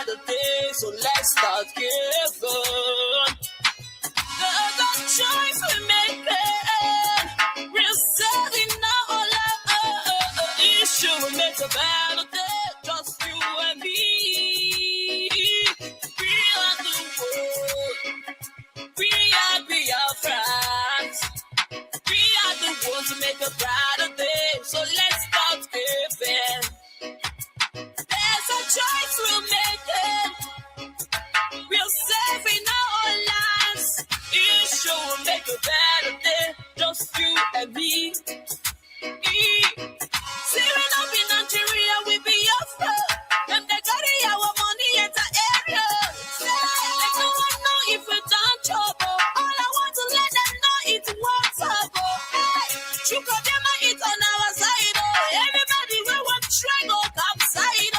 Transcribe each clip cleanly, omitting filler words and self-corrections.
better day, so let's start giving. The choice we make, we're saving now all our issue. We make a better day, just you and me. We are the world, we are Biafra. We are the ones who make a brighter day, so let's start giving. There's a choice we're making, we're saving our lives. Issue will make a better day, just you and me. See, we're not in Nigeria, we Biafra. Them they carry our money in the area. Let no one know if we done trouble. All I want to let them know it's what's up. You got them it on our side. Everybody we want try go come side.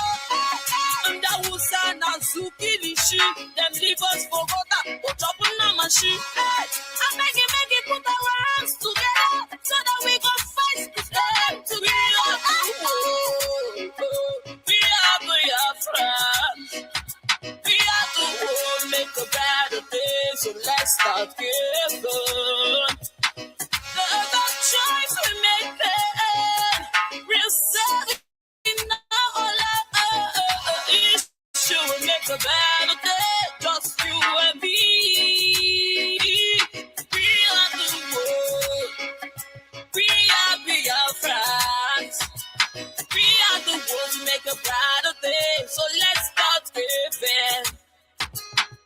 And that will sound and Sukilishi. Them leave us for water, but up on the machine. I make it put our hands together so that we go fight them together. We are Biafra. We are the world, make a better day, so let's start giving. The choice we make, we're saving all our issue. We make a better day, just you and me. We are the world, we are Biafra. We are the ones who make a brighter day, so let's start giving.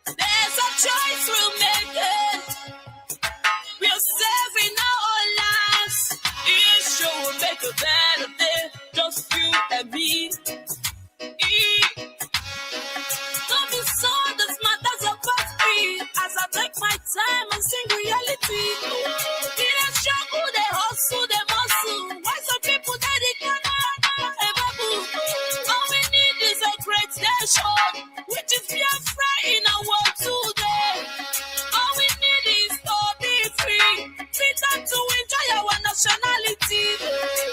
There's a choice we're making, we're saving our lives. Issue will make a better day, just you and me. Don't be so this matters about me as I take my time and sing reality. They struggle, they hustle, they muscle. Why some people that they cannot ever move? All we need is a great nation, which is Biafra in our world today. All we need is to be free, free time to enjoy our nationality.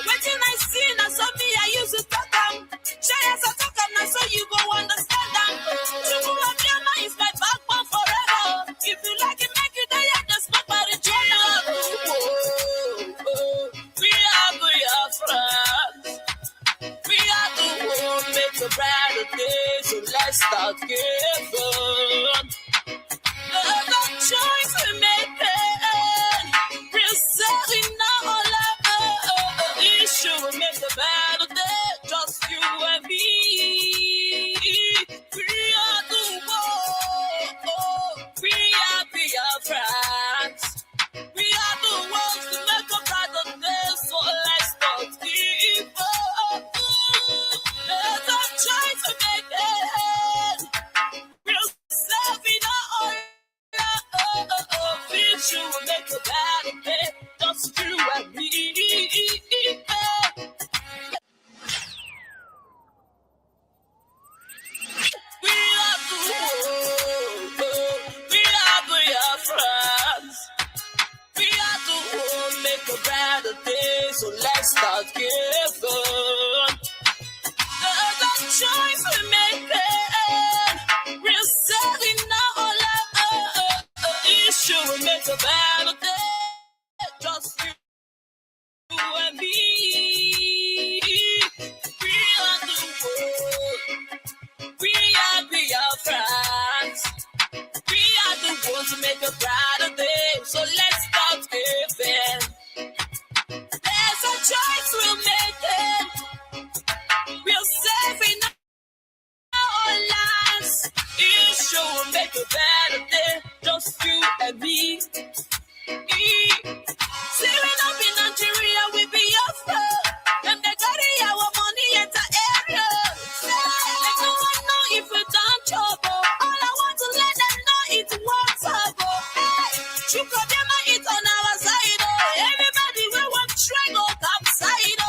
Waiting I see, now so me I used to talk them. Share as I talk them, now so you go understand them. Triple of Yama is my backbone forever. If you like it, make it there, just smoke by the journal. We are Biafra. We are the world, make a brighter day, so let's start giving. The choice we make, we're saving now all our issue. We make a better day, just you and me. We are the world, we are Biafra. We are the ones to make a brighter day, so let's start giving. There's a choice we make, we're saving our future. Will make a better day, just you and me. We are the world, we are Biafra. We are the world, make a better day, so let's start giving. The choice we make, we're saving now all our issue. We make a better day, just you and me. We are the world, we are Biafra. We are the ones who make a brighter day, so let's start giving. There's a choice we're making, we're saving our lives. Issue will make a better day, just you and me. See, we're not in Nigeria, we Biafra. Them they carry our money in the area. Let no one know if we done trouble. All I want to let them know it's what's up. You got them it on our side. Everybody we want try go come side.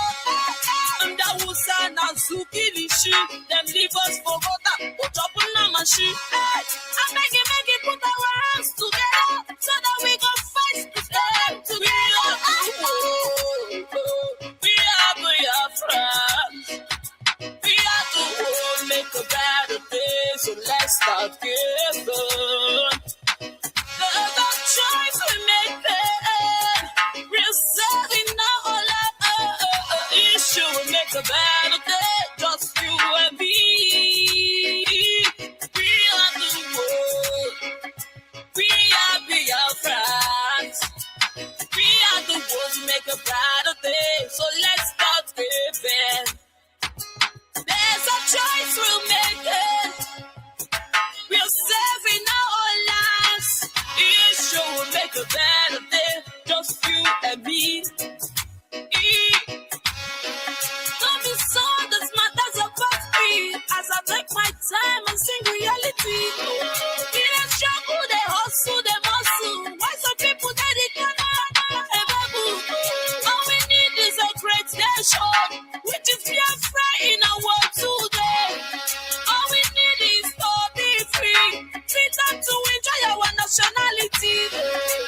And that will sound and Sukilishi. Them leave us for water, but up on the machine. I make it put our hands together so that we go fight them together. We are Biafra. We are the world, make a better day, so let's start giving. The choice we make then, we're saving now all our issue. We make a better day, just you and me. We are the world, we are Biafra. We are the ones who make a brighter day, so let's start giving. There's a choice we're making. We're saving our lives. It sure will make a better day, just you and me. Don't be so this matters about me as I take my time and sing reality. In a struggle, they hustle, they muscle. Why some people that they cannot ever move? All we need is a great nation, which is Biafra in our world today. All we need is to be free, freedom to enjoy our nationality.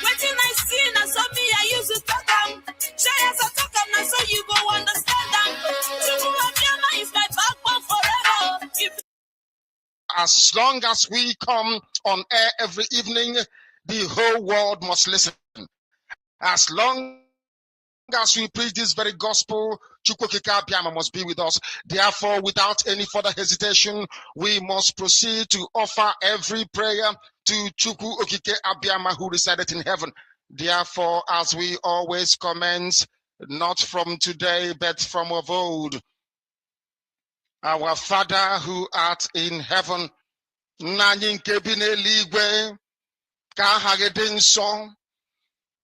Waiting I see, now so me I use to talk them. Share as I talk them, now so you go understand them. Chukwuemeka is my backbone forever. As long as we come on air every evening, the whole world must listen. As long as we preach this very gospel, Chukwuemeka Abiyama must be with us. Therefore, without any further hesitation, we must proceed to offer every prayer to Chukwuemeka Abiyama who resided in heaven. Therefore, as we always commence, not from today, but from of old, our Father who art in heaven, nanyị nke bi n'eluigwe, ka aha gị dị nsọ,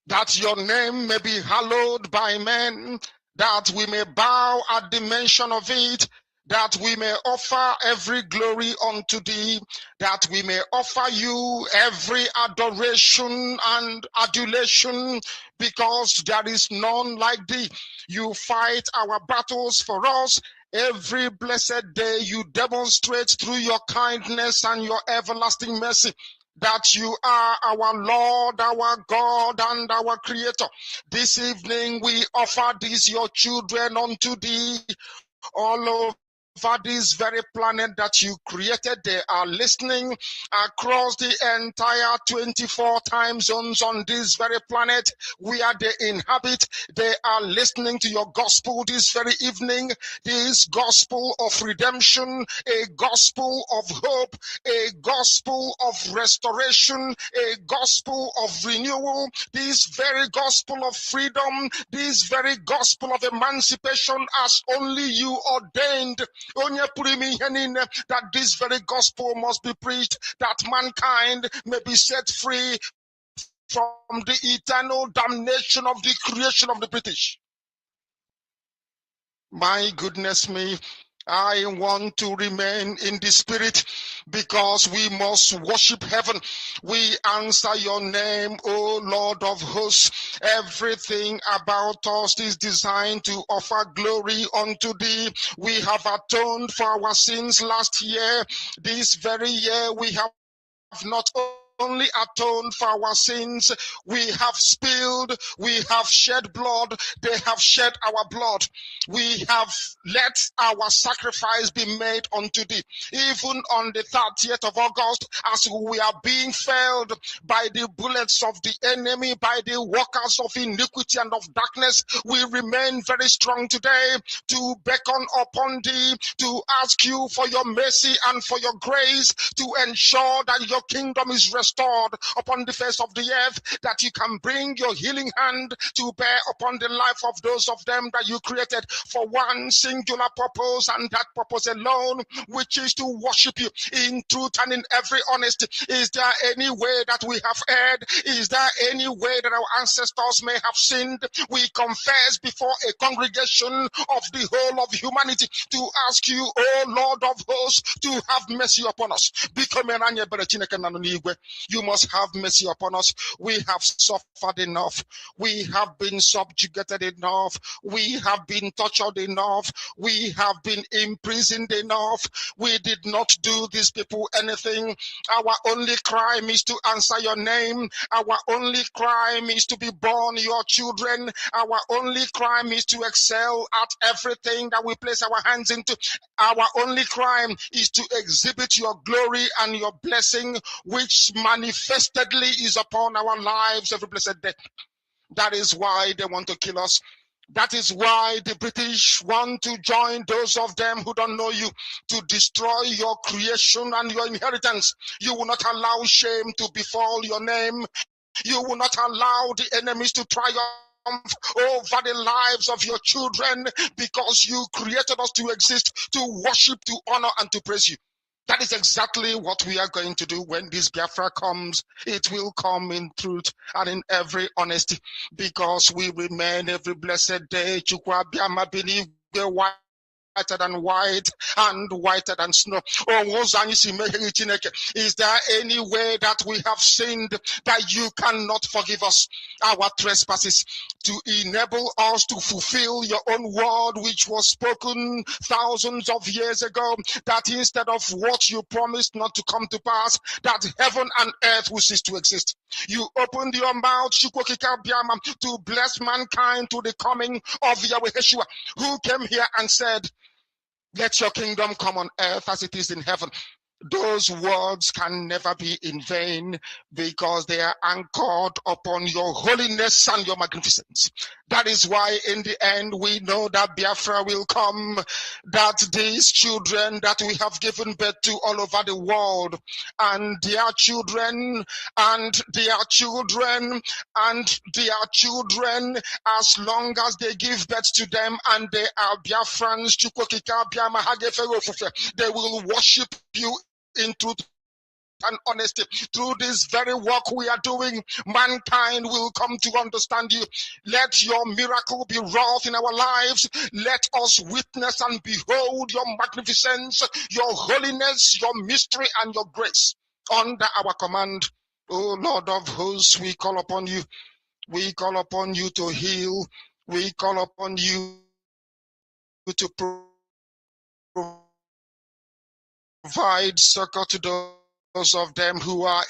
that your name may be hallowed by men, that we may bow at the mention of it, that we may offer every glory unto thee, that we may offer you every adoration and adulation, because there is none like thee. You fight our battles for us. Every blessed day you demonstrate through your kindness and your everlasting mercy that you are our Lord, our God, and our Creator. This evening we offer these your children unto thee all over this very planet that you created. They are listening across the entire 24 time zones on this very planet where they inhabit. They are listening to your gospel this very evening, this gospel of redemption, a gospel of hope, a gospel of restoration, a gospel of renewal, this very gospel of freedom, this very gospel of emancipation as only you ordained. That this very gospel must be preached, that mankind may be set free from the eternal damnation of the creation of the British. My goodness me, I want to remain in the spirit because we must worship heaven. We answer your name, O Lord of hosts. Everything about us is designed to offer glory unto thee. We have atoned for our sins last year. This very year we have not only atoned for our sins, we have spilled, we have shed blood, they have shed our blood. We have let our sacrifice be made unto thee. Even on the 30th of August, as we are being felled by the bullets of the enemy, by the workers of iniquity and of darkness, we remain very strong today to beckon upon thee, to ask you for your mercy and for your grace, to ensure that your kingdom is restored upon the face of the earth, that you can bring your healing hand to bear upon the life of those of them that you created for one singular purpose, and that purpose alone, which is to worship you in truth and in every honesty. Is there any way that we have erred? Is there any way that our ancestors may have sinned? We confess before a congregation of the whole of humanity to ask you, O Lord of hosts, to have mercy upon us. You must have mercy upon us. We have suffered enough. We have been subjugated enough. We have been tortured enough. We have been imprisoned enough. We did not do these people anything. Our only crime is to answer your name. Our only crime is to be born your children. Our only crime is to excel at everything that we place our hands into. Our only crime is to exhibit your glory and your blessing, which manifestedly is upon our lives every blessed day. That is why they want to kill us. That is why the British want to join those of them who don't know you to destroy your creation and your inheritance. You will not allow shame to befall your name. You will not allow the enemies to triumph over the lives of your children, because you created us to exist, to worship, to honor, and to praise you. That is exactly what we are going to do when this Biafra comes. It will come in truth and in every honesty, because we remain every blessed day. Chukwa Biama believe the whiter than white and whiter than snow. Is there any way that we have sinned that you cannot forgive us our trespasses, to enable us to fulfill your own word, which was spoken thousands of years ago, that instead of what you promised not to come to pass, that heaven and earth will cease to exist? You opened your mouth to bless mankind to the coming of Yahweh Yeshua, who came here and said, let your kingdom come on earth as it is in heaven. Those words can never be in vain, because they are anchored upon your holiness and your magnificence. That is why in the end we know that Biafra will come, that these children that we have given birth to all over the world, and their children, and their children, and their children, as long as they give birth to them and they are Biafrans, they will worship you in truth and honesty. Through this very work we are doing, mankind will come to understand you. Let your miracle be wrought in our lives. Let us witness and behold your magnificence, your holiness, your mystery, and your grace under our command. O Lord of hosts, we call upon you. We call upon you to heal. We call upon you to provide succor to those of them who are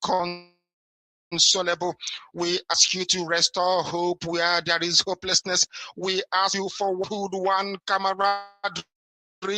inconsolable. We ask you to restore hope where there is hopelessness. We ask you for one camaraderie,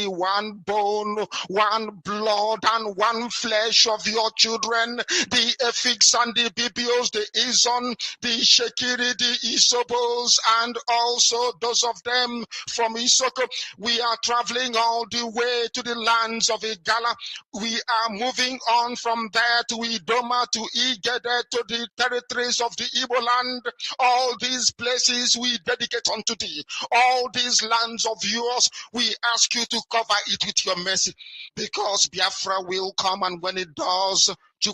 one bone, one blood, and one flesh of your children, the Efiks and the Bibios, the Izon, the Shekiri, the Isobos, and also those of them from Isoko. We are traveling all the way to the lands of Igala. We are moving on from there to Idoma, to Igede, to the territories of the Igbo land. All these places we dedicate unto thee. All these lands of yours, we ask you to cover it with your mercy, because Biafra will come, and when it does, we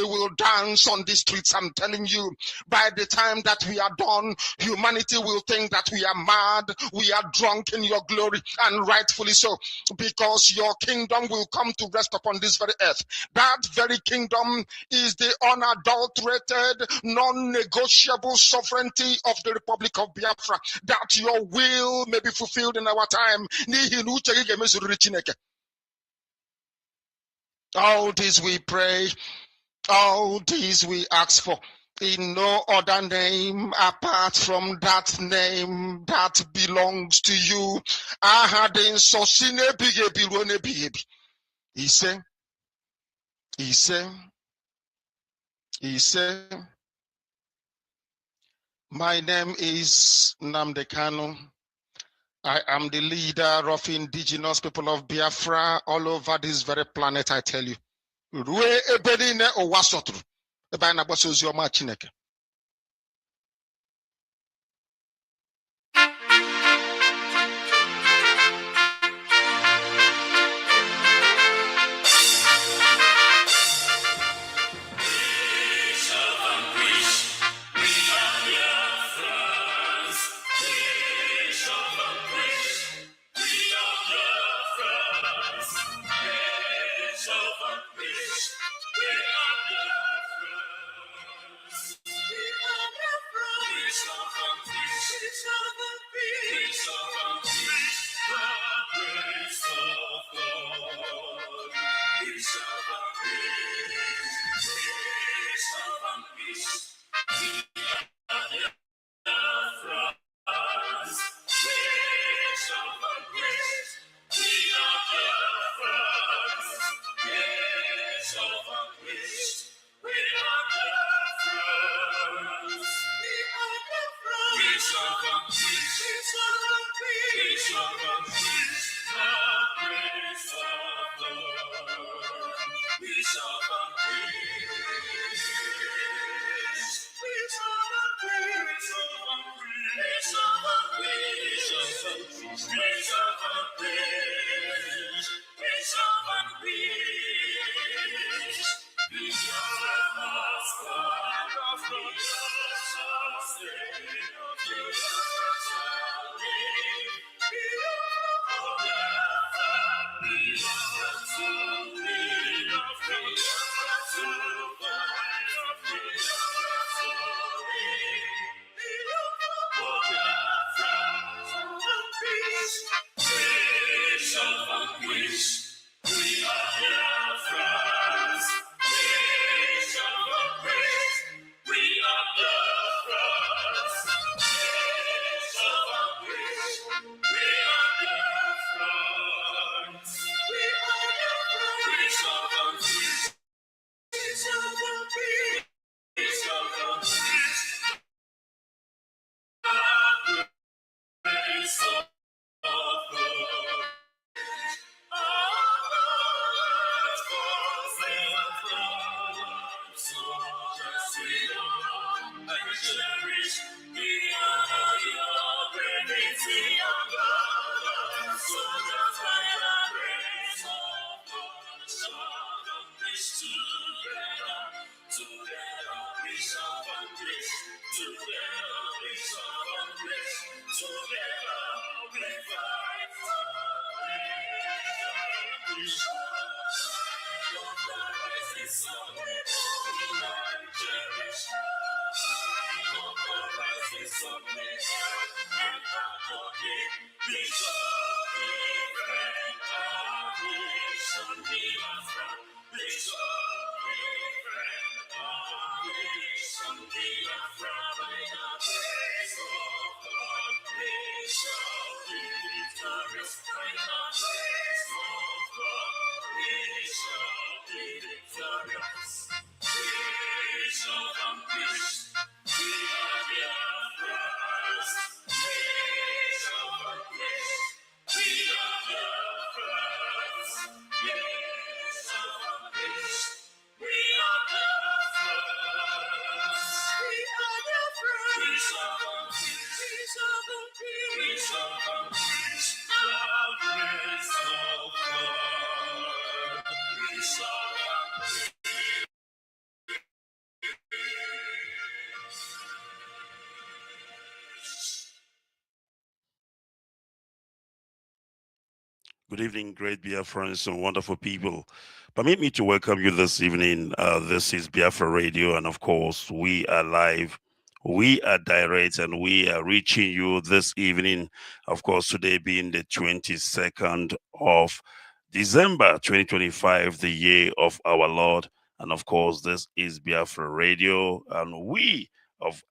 will dance on the streets. I'm telling you, by the time that we are done, humanity will think that we are mad, we are drunk in your glory, and rightfully so, because your kingdom will come to rest upon this very earth. That very kingdom is the unadulterated, non-negotiable sovereignty of the Republic of Biafra, that your will may be fulfilled in our time. All this we pray, all this we ask for, in no other name apart from that name that belongs to you. He said, my name is Nnamdi Kanu. I am the leader of indigenous people of Biafra all over this very planet, I tell you. Good evening, great Biafrans and wonderful people. Permit me to welcome you this evening. This is Biafra Radio, and of course, we are live, we are direct, and we are reaching you this evening. Of course, today being the 22nd of December 2025, the year of our Lord. And of course, this is Biafra Radio, and we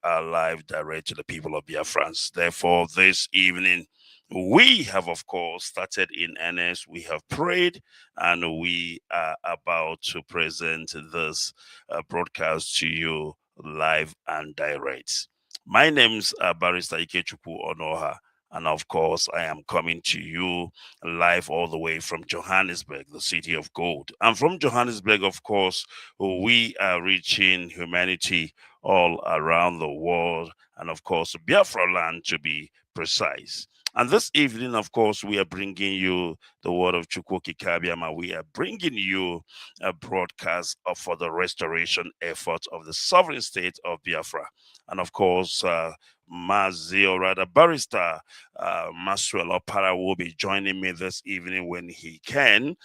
are live direct to the people of Biafrans. Therefore, this evening, we have, of course, started in earnest. We have prayed, and we are about to present this broadcast to you live and direct. My name's Barrister Ikechukwu Onoha, and of course, I am coming to you live all the way from Johannesburg, the city of gold. And from Johannesburg, of course, we are reaching humanity all around the world, and of course, Biafra land to be precise. And this evening, of course, we are bringing you the word of Chukwoki Kabiama. We are bringing you a broadcast for the restoration effort of the sovereign state of Biafra. And of course, Mazi, or rather Barrister Maswell Opara will be joining me this evening when he can.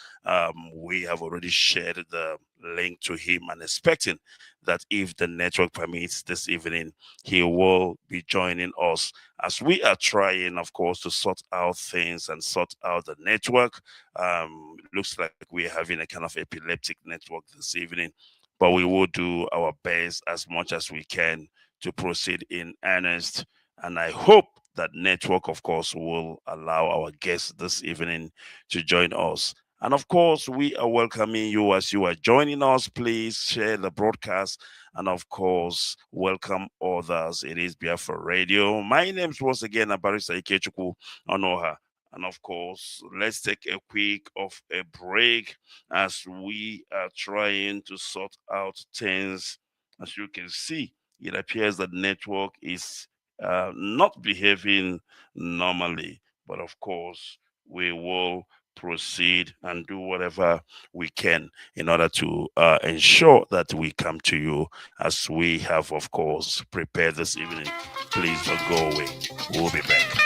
We have already shared the link to him and expecting that if the network permits this evening, he will be joining us as we are trying, of course, to sort out things and sort out the network. Looks like we're having a kind of epileptic network this evening, but we will do our best as much as we can to proceed in earnest. And I hope that network, of course, will allow our guests this evening to join us. And of course, we are welcoming you as you are joining us. Please share the broadcast and, of course, welcome others. It is Biafra Radio. My name is once again Barrister Ikechukwu Onoha. And of course, let's take a quick of a break as we are trying to sort out things. As you can see, it appears that network is not behaving normally. But of course, we will proceed and do whatever we can in order to ensure that we come to you as we have, of course, prepared this evening. Please don't go away. We'll be back.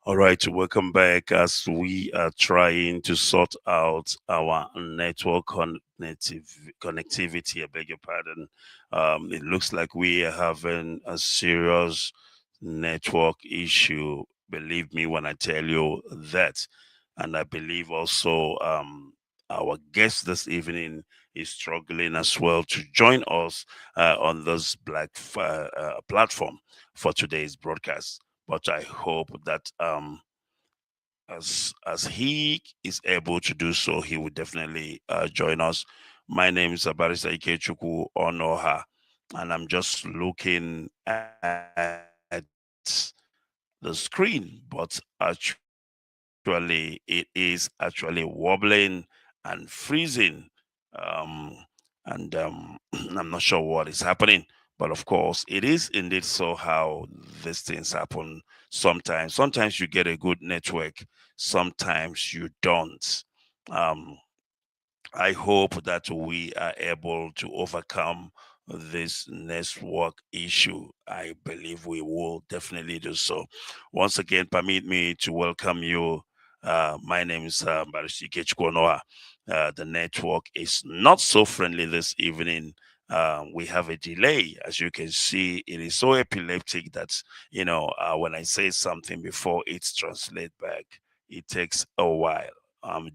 All right, welcome back as we are trying to sort out our network connectivity. I beg your pardon. It looks like we are having a serious network issue. Believe me when I tell you that. And I believe also our guest this evening is struggling as well to join us on this platform for today's broadcast. But I hope that as he is able to do so, he will definitely join us. My name is Abarisa Ikechukwu Onoha, and I'm just looking at the the screen, but actually it is actually wobbling and freezing. And I'm not sure what is happening, but of course it is indeed so how these things happen sometimes. Sometimes you get a good network, sometimes you don't. um, I hope that we are able to overcome this network issue. I believe we will definitely do so. Once again, permit me to welcome you. My name is Barr Onuorah. The network is not so friendly this evening. We have a delay. As you can see, it is so epileptic that, when I say something before it's translated back, it takes a while.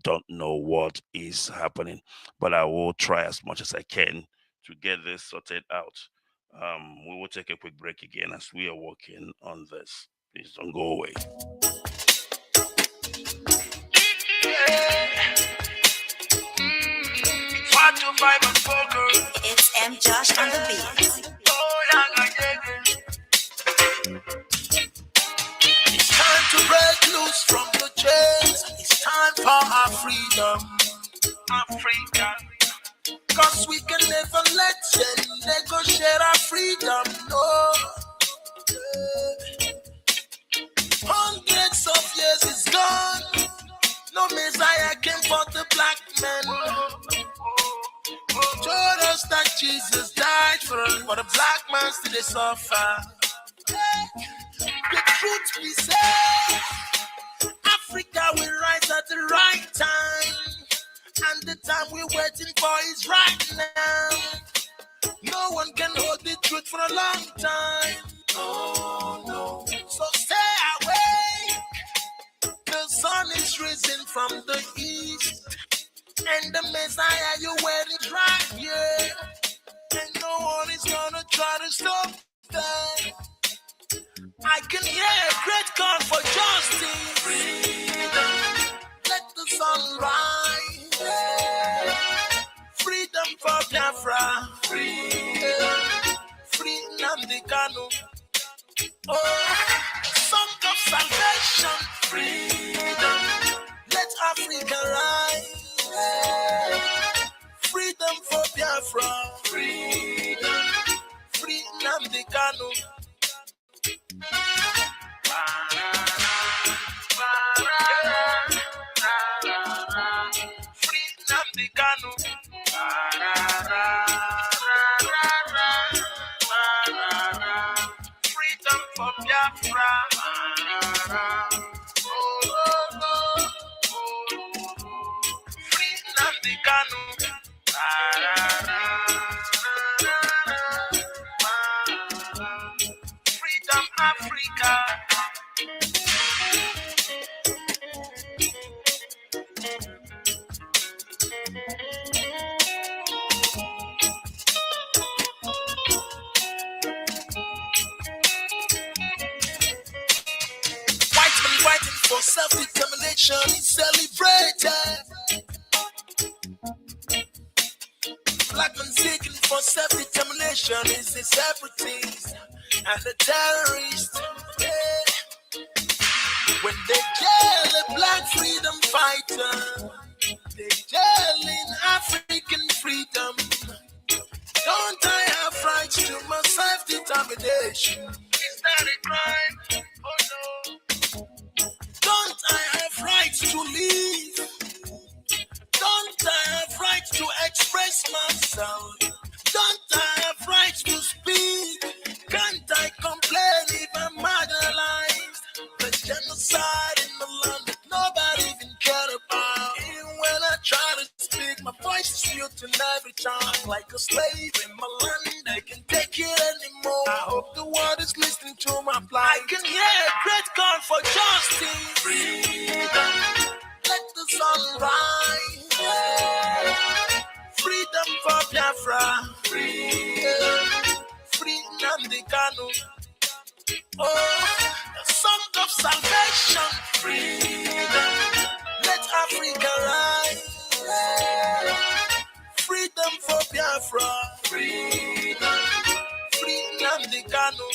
Don't know what is happening, but I will try as much as I can to get this sorted out. We will take a quick break again as we are working on this. Please don't go away. It's M. Josh on the beat. It's time to break loose from the chains. It's time for our freedom, Africa. Cause we can never let them negotiate our freedom, no. Hundreds of years is gone. No Messiah came for the black man. Told us that Jesus died for the black man still they suffer. The truth we say, Africa will rise at the right time. And the time we're waiting for is right now. No one can hold the truth for a long time. Oh no. So stay awake. The sun is risen from the east. And the Messiah you're waiting is right here. And no one is gonna try to stop that. I can hear a great call for justice. Freedom. Let the sun rise. Freedom for Biafra. Freedom. Freedom the Kanu. Oh, song of salvation. Freedom. Let Africa rise. Freedom for Biafra. Freedom. Freedom the Kanu. Freedom the Kanu. Freedom for Biafra. Freedom the Kanu. Freedom Africa. White men fighting for self-determination is celebrated. Black men seeking for self-determination is a separatist and a terrorist. Yeah. When they jail a black freedom fighter, they jailing African freedom. Don't I have rights to my self-determination? Is that a crime? Oh no. Don't I have rights to live? Don't I have rights to express myself? Don't I have rights to speak? Can't I complain if I'm marginalized? The genocide in the land that nobody even cared about. Even when I try to speak, my voice is mute in every time. Like a slave in my land, I can't take it anymore. I hope the world is listening to my plight. I can hear a great call for justice. Freedom. Let the sun rise. Freedom for Biafra. Freedom. Freedom the Kanu. Oh, the song of salvation. Freedom. Let Africa rise. Freedom for Biafra. Freedom. Freedom the Kanu.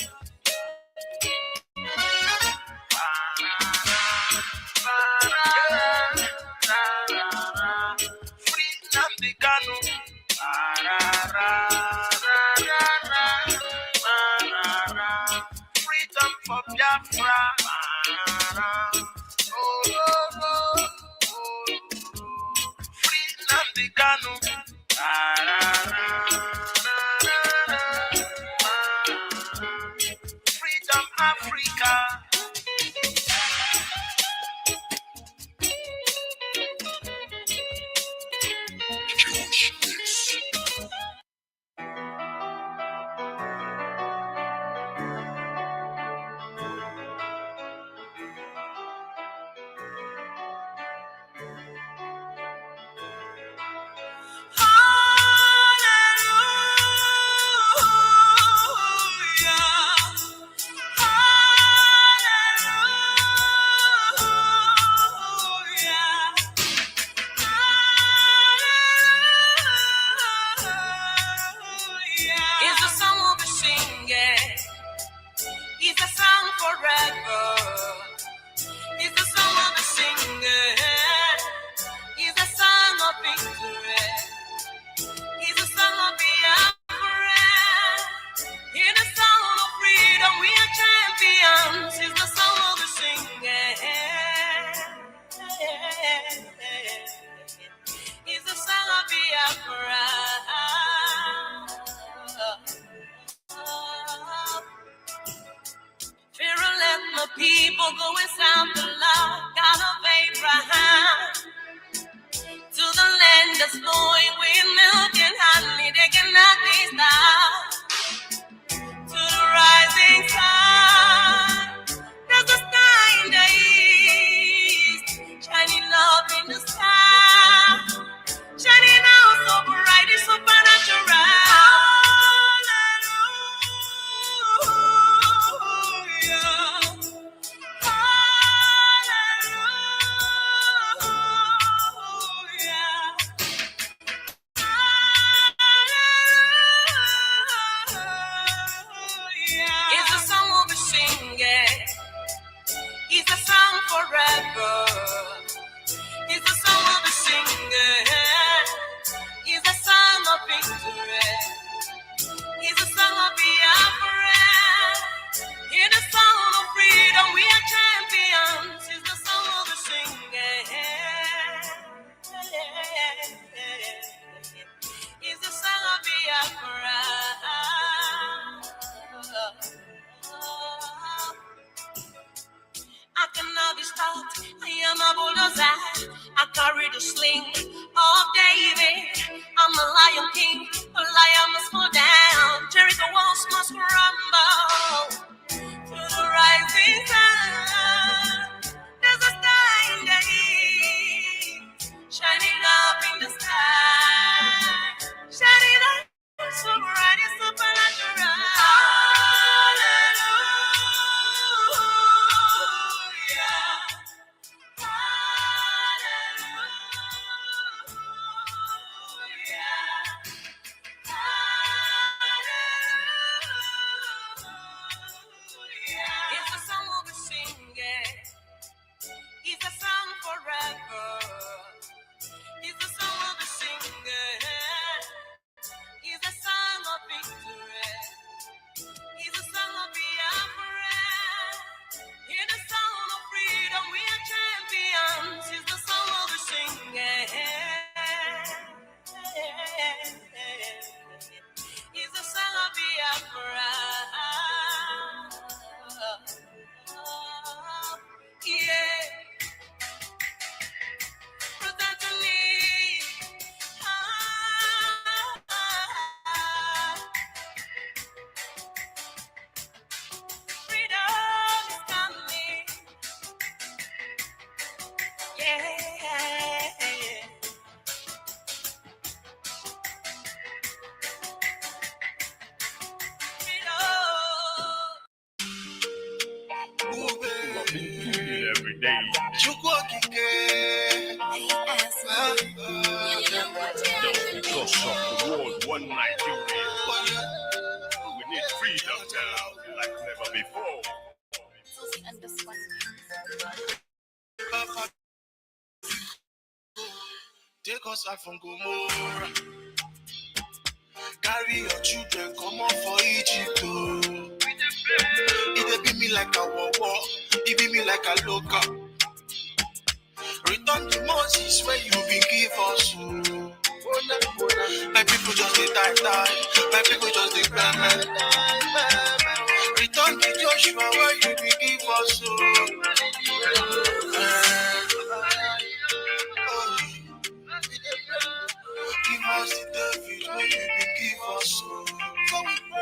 Freedom Africa. People go and sound the law, God of Abraham, to the land that's flowing with milk and honey. They cannot be stopped. To the rising sun, there's a star in the east, shining up in the sky, shining out so bright, it's supernatural. Forever. It's the song of the singer. It's the song of victory. It's the song of Biafra. It's the song of freedom. We are champions. It's the song of the singer. It's the song of Biafra. I cannot be stopped. I am a bulldozer. I carry the sling of David. I'm a lion king. A lion must fall down. Jericho walls must crumble. To the rising sun, there's a star in the east, shining up in the sky, shining up so bright, it's supernatural. Every day. Just of the world, one Nigeria. We need freedom now, like never before. Take us out from Gomorrah. Carry your children, come on for Egypt. It be me like a war, it be me like a local. Return to Moses where you been give us. My people just dey die. My people just dey die. Return to Joshua where you be give us so. Give us the David where you be give us so.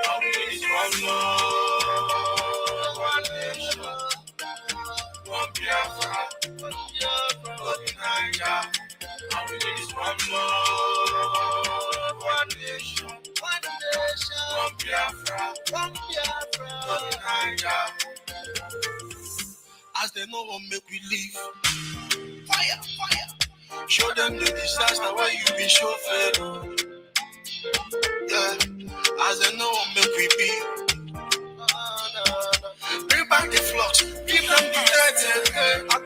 All we need is one love, one nation, one Biafra, one Niger. All we need is one love, one nation, one Biafra, one Niger. As they know what make we live, fire. Show them the disaster where you be show fair. Yeah, as they know what make we be. Bring back the flocks, give them the dead. All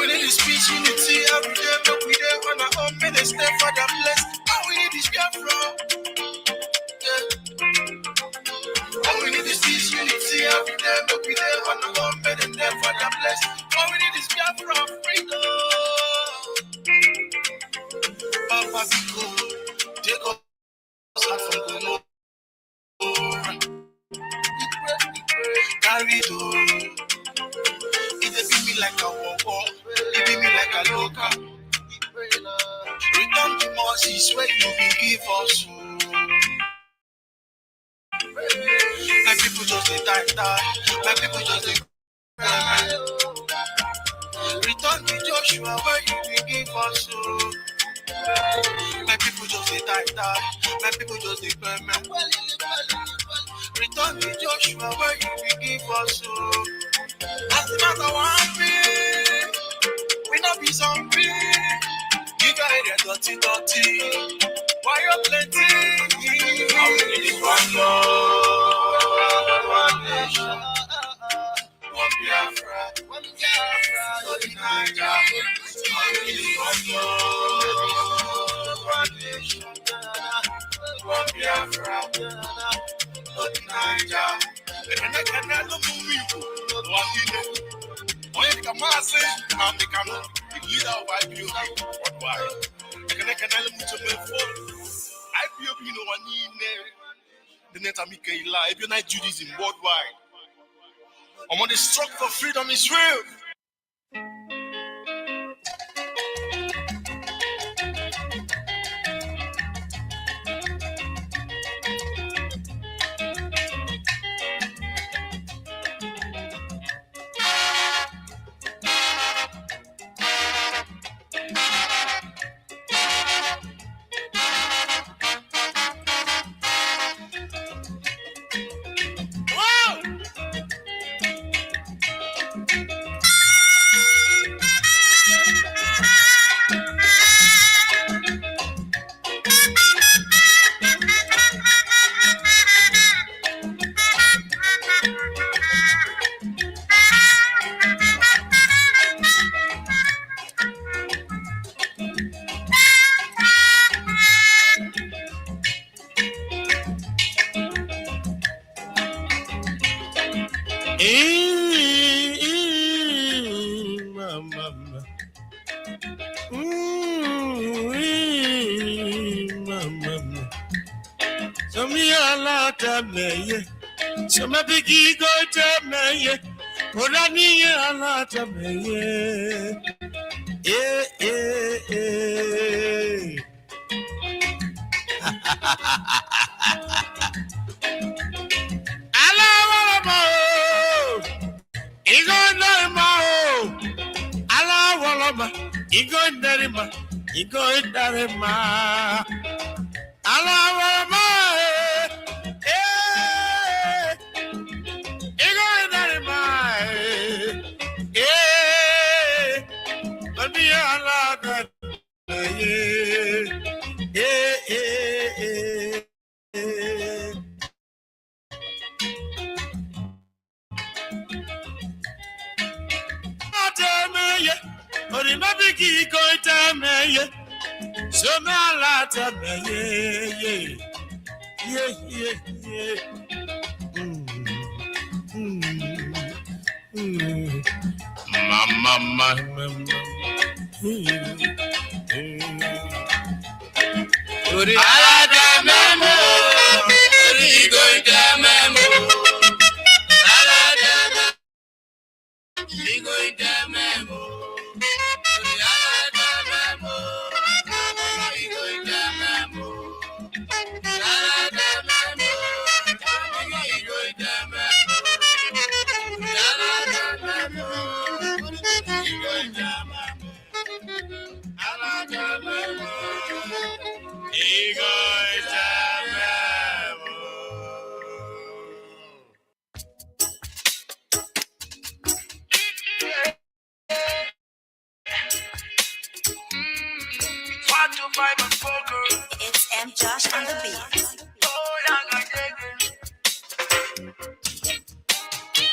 we need is peace, unity, every day, make we there on our own, may they stay for their place. All we need is Biafra. Yeah. All we need is peace, unity, every day, make we there on our own, may they stay for their place. All we need is Biafra, freedom. Papa, be good, take us out from the Lord. Carry it be me like a war, it be me like a local. Return to Moses where you be give us. My people just dey die. My people just dey die. Return to Joshua where you be give us. My people just dey die. My people just dey die. Return to Joshua where you be give us. As the matter one thing, we not be zombie. Give your area dirty. Why you plenty? All we need is one love, one nation, one Biafra, one Niger. All we need is one love, one nation, one Biafra, one Niger. If you can't look at me, what you know? Why you come and say, I'm the camera, the leader of IPOB, worldwide. I can't look at me for IPOB, you know, one in the net Amika if you're not Judaism worldwide. I'm on the struggle for freedom is real. So my biggie go to me, put on me a lot of me. So my lot of me, It's M. Josh on the beat.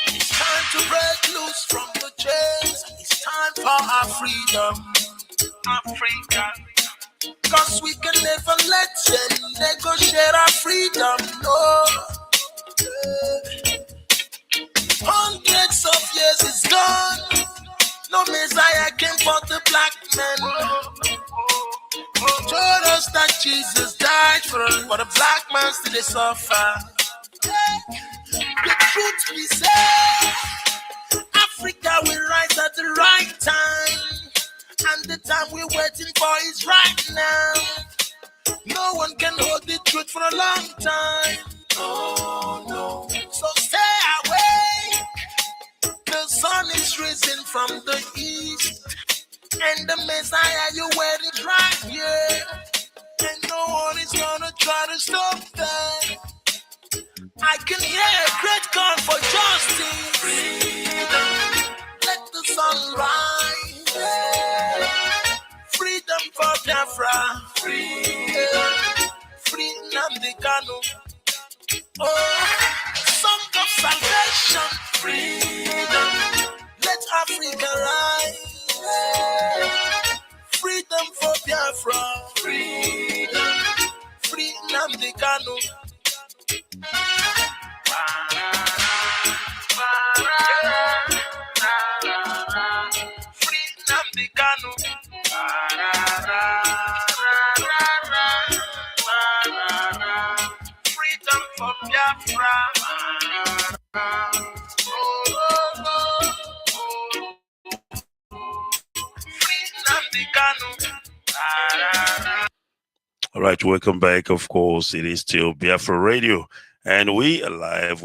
It's time to break loose from the chains. It's time for our freedom. Africa. Cause we can never let them negotiate our freedom. No. Hundreds of years is gone. No Messiah came for the black man. Told us that Jesus died for us, but the black man still they suffer. The truth be said, Africa will rise at the right time, and the time we're waiting for is right now. No one can hold the truth for a long time. Oh no, so stay awake. The sun is risen from the east, and the Messiah you're waiting is right here. And no one is gonna try to stop that. I can hear a great call for justice. Freedom, let the sun rise. Freedom for Biafra. Freedom, freedom the Kano. Oh, song of salvation. Freedom, let Africa rise. Freedom for Biafra. Freedom, freedom the Kano. Freedom the Kano. Freedom for Biafra. Freedom the Kano. All right, welcome back. Of course, it is still Biafra Radio, and we are live.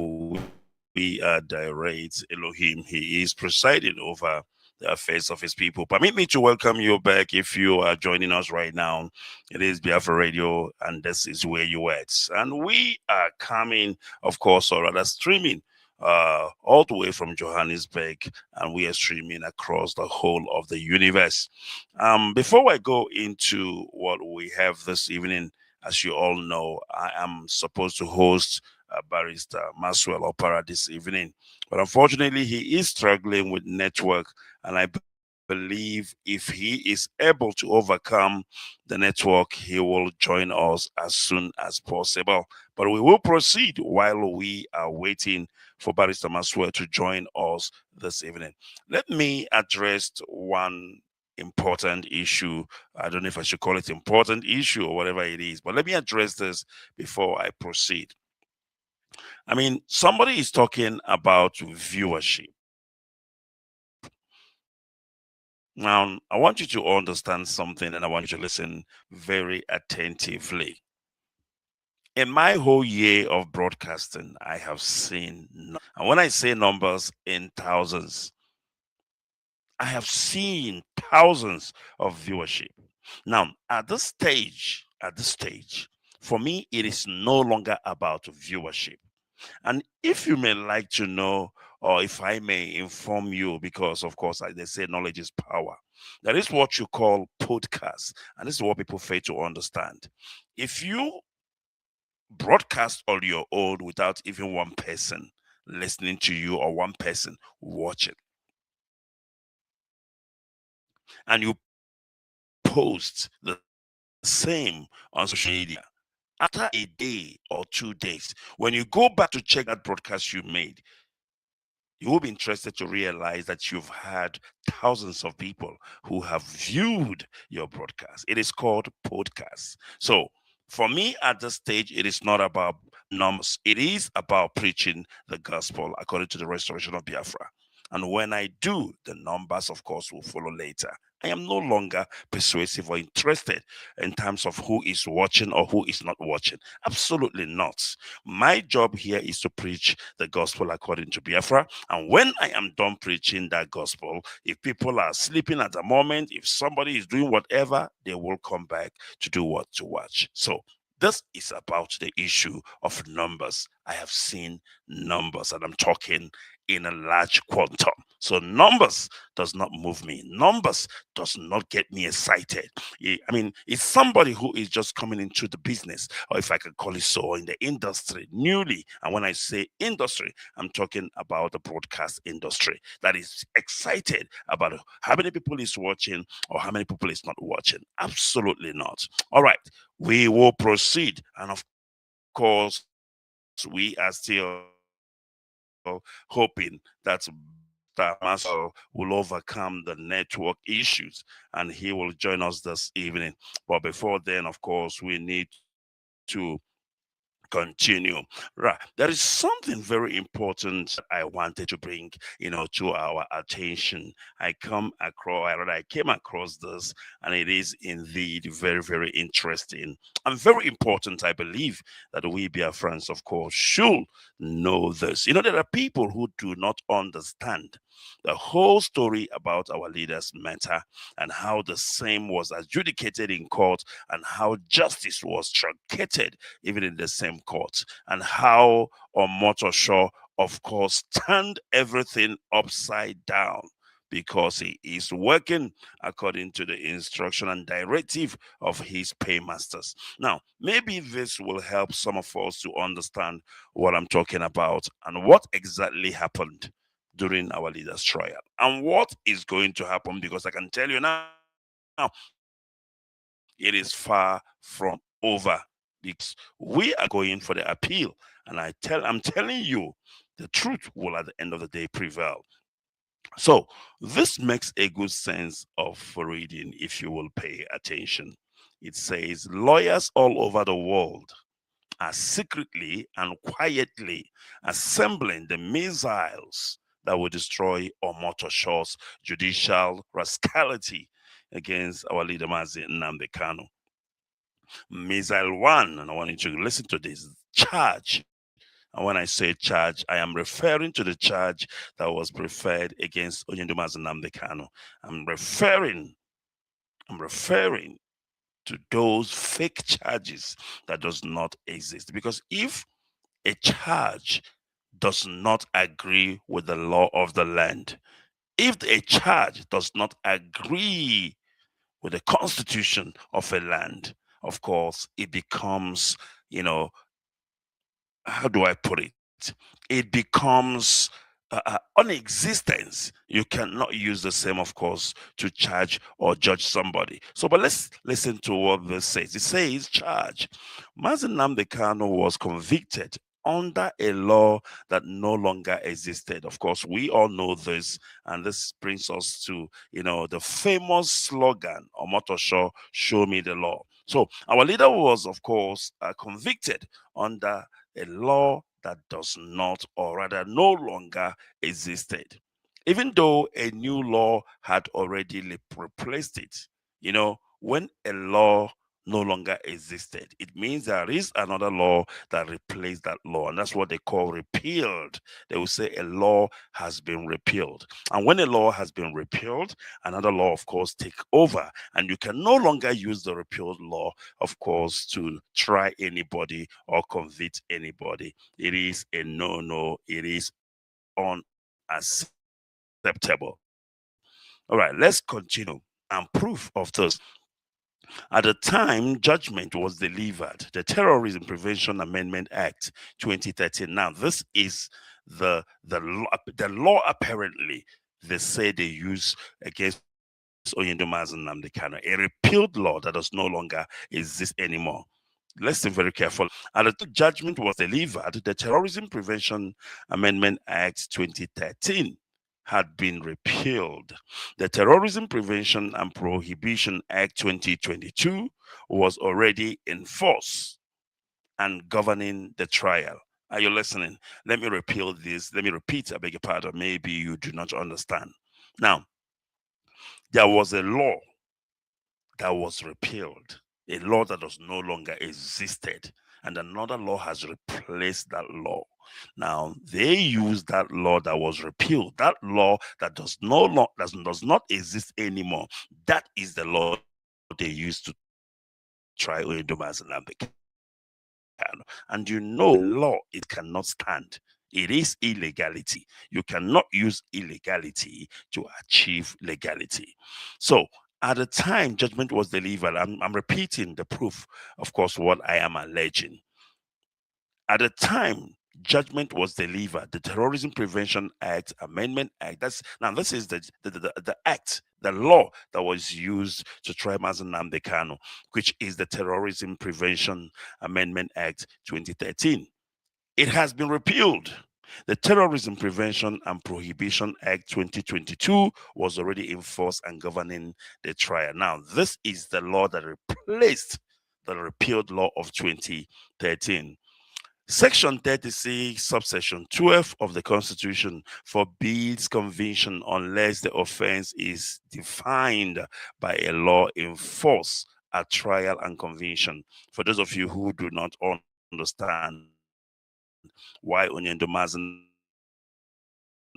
We are direct. Elohim, he is presiding over the affairs of his people. Permit me to welcome you back if you are joining us right now. It is Biafra Radio, and this is where you at. And we are coming, of course, or rather streaming all the way from Johannesburg, and we are streaming across the whole of the universe. Before I go into what we have this evening, as you all know, I am supposed to host Barrister Maxwell Opara this evening, but unfortunately, he is struggling with network, and I believe if he is able to overcome the network, he will join us as soon as possible. But we will proceed while we are waiting for Barrister Maxwell to join us this evening. Let me address one important issue. I don't know if I should call it important issue or whatever it is, but let me address this before I proceed. I mean, somebody is talking about viewership. Now, I want you to understand something, and I want you to listen very attentively. In my whole year of broadcasting, I have seen, and when I say numbers, in thousands, I have seen thousands of viewership. Now, at this stage, for me, it is no longer about viewership. And if you may like to know, or if I may inform you, because of course they say knowledge is power, that is what you call podcast, and this is what people fail to understand. If you broadcast on your own without even one person listening to you or one person watching, and you post the same on social media, after a day or 2 days, when you go back to check that broadcast you made, you will be interested to realize that you've had thousands of people who have viewed your broadcast. It is called podcast. So For me, at this stage, it is not about numbers. It is about preaching the gospel according to the restoration of Biafra. And when I do, the numbers, of course, will follow later. I am no longer persuasive or interested in terms of who is watching or who is not watching. Absolutely not. My job here is to preach the gospel according to Biafra. And when I am done preaching that gospel, if people are sleeping at the moment, if somebody is doing whatever, they will come back to do what? To watch. So this is about the issue of numbers. I have seen numbers, and I'm talking in a large quantum. So numbers does not move me. Numbers does not get me excited. I mean, it's somebody who is just coming into the business, or if I could call it so, in the industry newly. And when I say industry, I'm talking about the broadcast industry that is excited about how many people is watching or how many people is not watching. Absolutely not. All right, we will proceed. And of course, we are still hoping that Master will overcome the network issues and he will join us this evening. But before then, of course, we need to continue. Right. There is something very important I wanted to bring, to our attention. I came across this, and it is indeed very, very interesting and very important. I believe that we Biafrans, of course, should know this. There are people who do not understand the whole story about our leaders' matter and how the same was adjudicated in court and how justice was truncated even in the same court, and how Omotoso, of course, turned everything upside down because he is working according to the instruction and directive of his paymasters. Now, maybe this will help some of us to understand what I'm talking about and what exactly happened during our leaders' trial and what is going to happen, because I can tell you now, it is far from over, because we are going for the appeal, and I'm telling you, the truth will at the end of the day prevail. So this makes a good sense of reading if you will pay attention. It says lawyers all over the world are secretly and quietly assembling the missiles that will destroy Omotosho's judicial rascality against our leader Mazi Nnamdi Kanu. Missile 1, and I want you to listen to this, charge. And when I say charge, I am referring to the charge that was preferred against Onyendumazi Nnamdi Kanu. I'm referring to those fake charges that does not exist. Because if a charge does not agree with the law of the land, if a charge does not agree with the constitution of a land, of course, it becomes, how do I put it? It becomes unexistence. You cannot use the same, of course, to charge or judge somebody. So, but let's listen to what this says. It says, charge. Mazi Nnamdi Kanu was convicted under a law that no longer existed. Of course, we all know this, and this brings us to, the famous slogan, Omotosho, show me the law. So our leader was, of course, convicted under a law that does not, or rather no longer existed, even though a new law had already replaced it. When a law no longer existed, it means there is another law that replaced that law, and that's what they call repealed. They will say a law has been repealed, and when a law has been repealed, another law, of course, take over, and you can no longer use the repealed law, of course, to try anybody or convict anybody. It is a no. It is unacceptable. All right, let's continue. And proof of this: at the time judgment was delivered, the Terrorism Prevention Amendment Act 2013. Now, this is the law apparently they say they use against Oyindumazi Nnamdi Kanu, a repealed law that does no longer exist anymore. Listen very carefully. At the time judgment was delivered, the Terrorism Prevention Amendment Act 2013 had been repealed. The Terrorism Prevention and Prohibition Act 2022 was already in force and governing the trial. Are you listening? Let me repeat this. Let me repeat, I beg your pardon. Maybe you do not understand. Now, there was a law that was repealed, a law that does no longer existed, and another law has replaced that law. Now they use that law that was repealed, that law that does not exist anymore. That is the law they used to try Oyedomas and Lambek. And you know, law, it cannot stand. It is illegality. You cannot use illegality to achieve legality. So at the time judgment was delivered, I'm repeating the proof, of course, what I am alleging. At the time judgment was delivered, the Terrorism Prevention Act, Amendment Act, this is the act, the law that was used to try Mazi Nnamdi Kanu, which is the Terrorism Prevention Amendment Act 2013. It has been repealed. The Terrorism Prevention and Prohibition Act 2022 was already in force and governing the trial. Now, this is the law that replaced the repealed law of 2013. Section 36, subsection 12 of the Constitution forbids conviction unless the offense is defined by a law in force at trial and conviction. For those of you who do not understand why Onyendomazi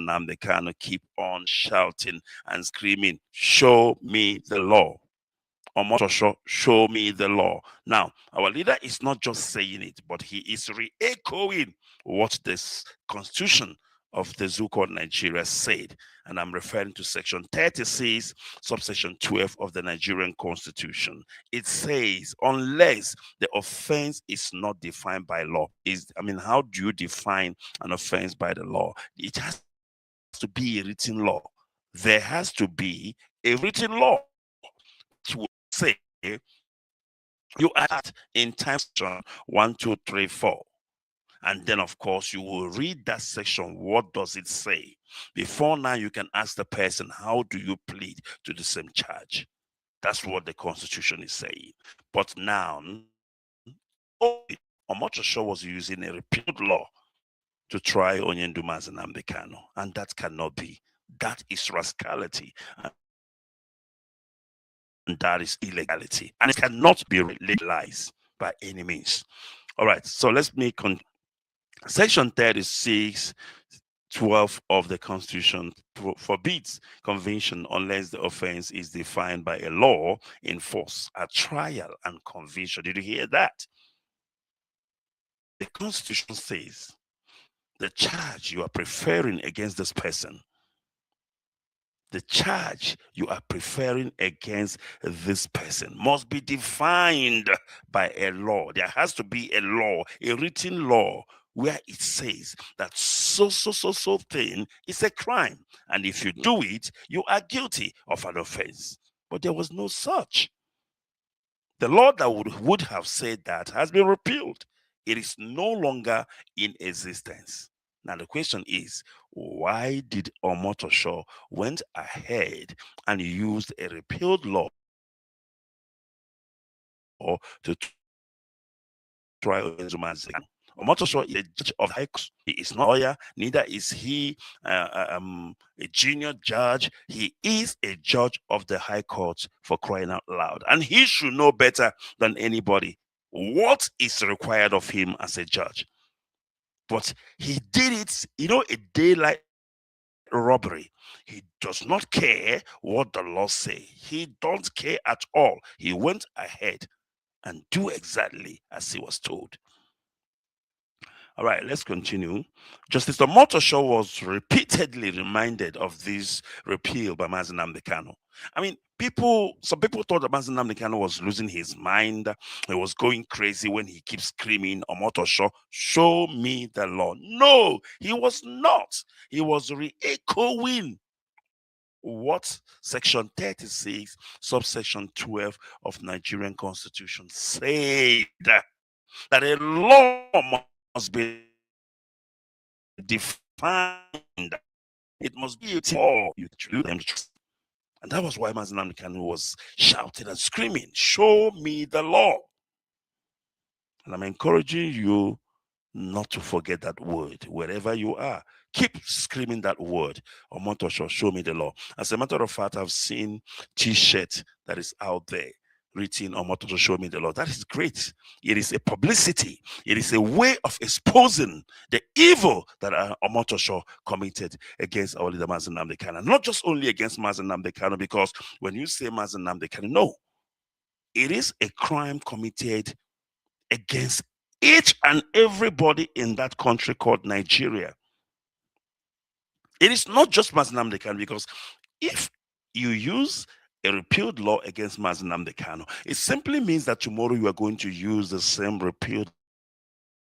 Nnamdi Kanu keep on shouting and screaming, "Show me the law." Omotosho, show me the law. Now, our leader is not just saying it, but he is re-echoing what this Constitution of the Zoo called Nigeria said. And I'm referring to section 36, subsection 12 of the Nigerian Constitution. It says, unless the offense is not defined by law, how do you define an offense by the law? It has to be a written law. There has to be a written law to say you act in time 1, 2, 3, 4. And then, of course, you will read that section. What does it say? Before now, you can ask the person, how do you plead to the same charge? That's what the Constitution is saying. But now, Omotosho was using a repealed law to try Onyendumazi Nnamdi Kanu, and that cannot be. That is rascality. And that is illegality, and it cannot be legalized by any means. All right, so let's make section 36, 12 of the Constitution forbids conviction unless the offense is defined by a law in force at trial and conviction. Did you hear that? The Constitution says the charge you are preferring against this person, the charge you are preferring against this person must be defined by a law. There has to be a law, a written law, where it says that so thing is a crime. And if you do it, you are guilty of an offense. But there was no such. The law that would have said that has been repealed. It is no longer in existence. Now the question is, why did Omotosho went ahead and used a repealed law to try Onyendumazi? Omotosho is a judge of high court. He is not a lawyer, neither is he a junior judge. He is a judge of the High Court, for crying out loud. And he should know better than anybody what is required of him as a judge. But he did it, a daylight robbery. He does not care what the law say. He don't care at all. He went ahead and do exactly as he was told. All right, let's continue. Justice Omotosho was repeatedly reminded of this repeal by Mazi Nnamdi Kanu. Some people thought that Mazi Nnamdi Kanu was losing his mind. He was going crazy when he keeps screaming, Omotosho, show me the law. No, he was not. He was re-echoing what section 36, subsection 12 of Nigerian Constitution said, that a law must be defined. It must be a law. And that was why Mazi Nnamdi Kanu was shouting and screaming, "Show me the law." And I'm encouraging you not to forget that word wherever you are. Keep screaming that word. Omotosho, show me the law. As a matter of fact, I've seen T-shirt that is out there written Omotosho, show me the law. That is great. It is a publicity. It is a way of exposing the evil that Omotosho committed against our leader Mazi Nnamdi Kanu. Not just only against Mazi Nnamdi Kanu, because when you say Mazi Nnamdi Kanu, no, it is a crime committed against each and everybody in that country called Nigeria. It is not just Mazi Nnamdi Kanu, because if you use a repealed law against Mazi Nnamdi Kanu, it simply means that tomorrow you are going to use the same repealed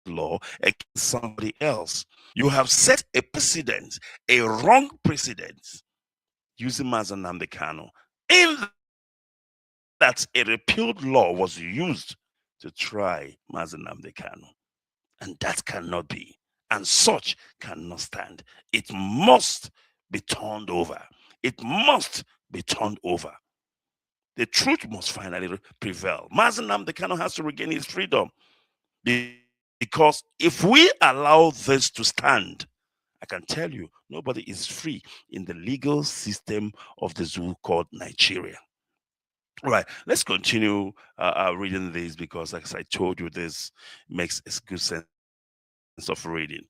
law against somebody else. You have set a precedent, a wrong precedent, using Mazi Nnamdi Kanu, in that a repealed law was used to try Mazi Nnamdi Kanu. And that cannot be. And such cannot stand. It must be turned over. It must be turned over. The truth must finally prevail. Mazi Nnamdi Kanu has to regain his freedom. Because if we allow this to stand, I can tell you, nobody is free in the legal system of the zoo called Nigeria. All right, let's continue reading this, because, as I told you, this makes a good sense of reading.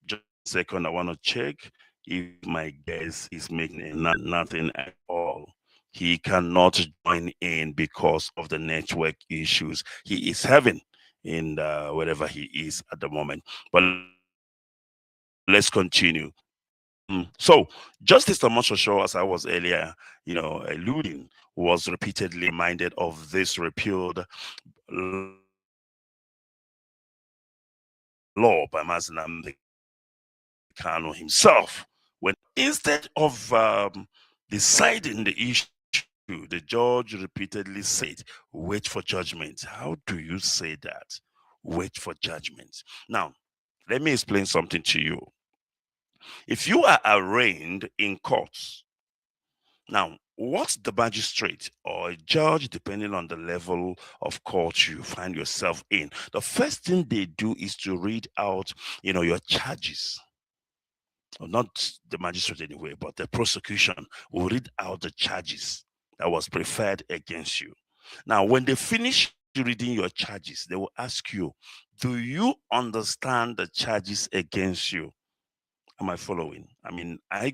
Just a second, I want to check if my guest is making nothing at all. He cannot join in because of the network issues he is having in wherever he is at the moment. But let's continue. So, Justice Omotosho, as I was earlier, alluding, was repeatedly reminded of this repealed law by Mazi Nnamdi Kanu himself, when instead of deciding the issue, the judge repeatedly said, "Wait for judgment." How do you say that? Wait for judgment. Now, let me explain something to you. If you are arraigned in courts, now, what the magistrate or a judge, depending on the level of court you find yourself in, the first thing they do is to read out, your charges. Or not the magistrate anyway, but the prosecution will read out the charges that was preferred against you. Now, when they finish reading your charges, they will ask you, do you understand the charges against you? Am I following? I mean, I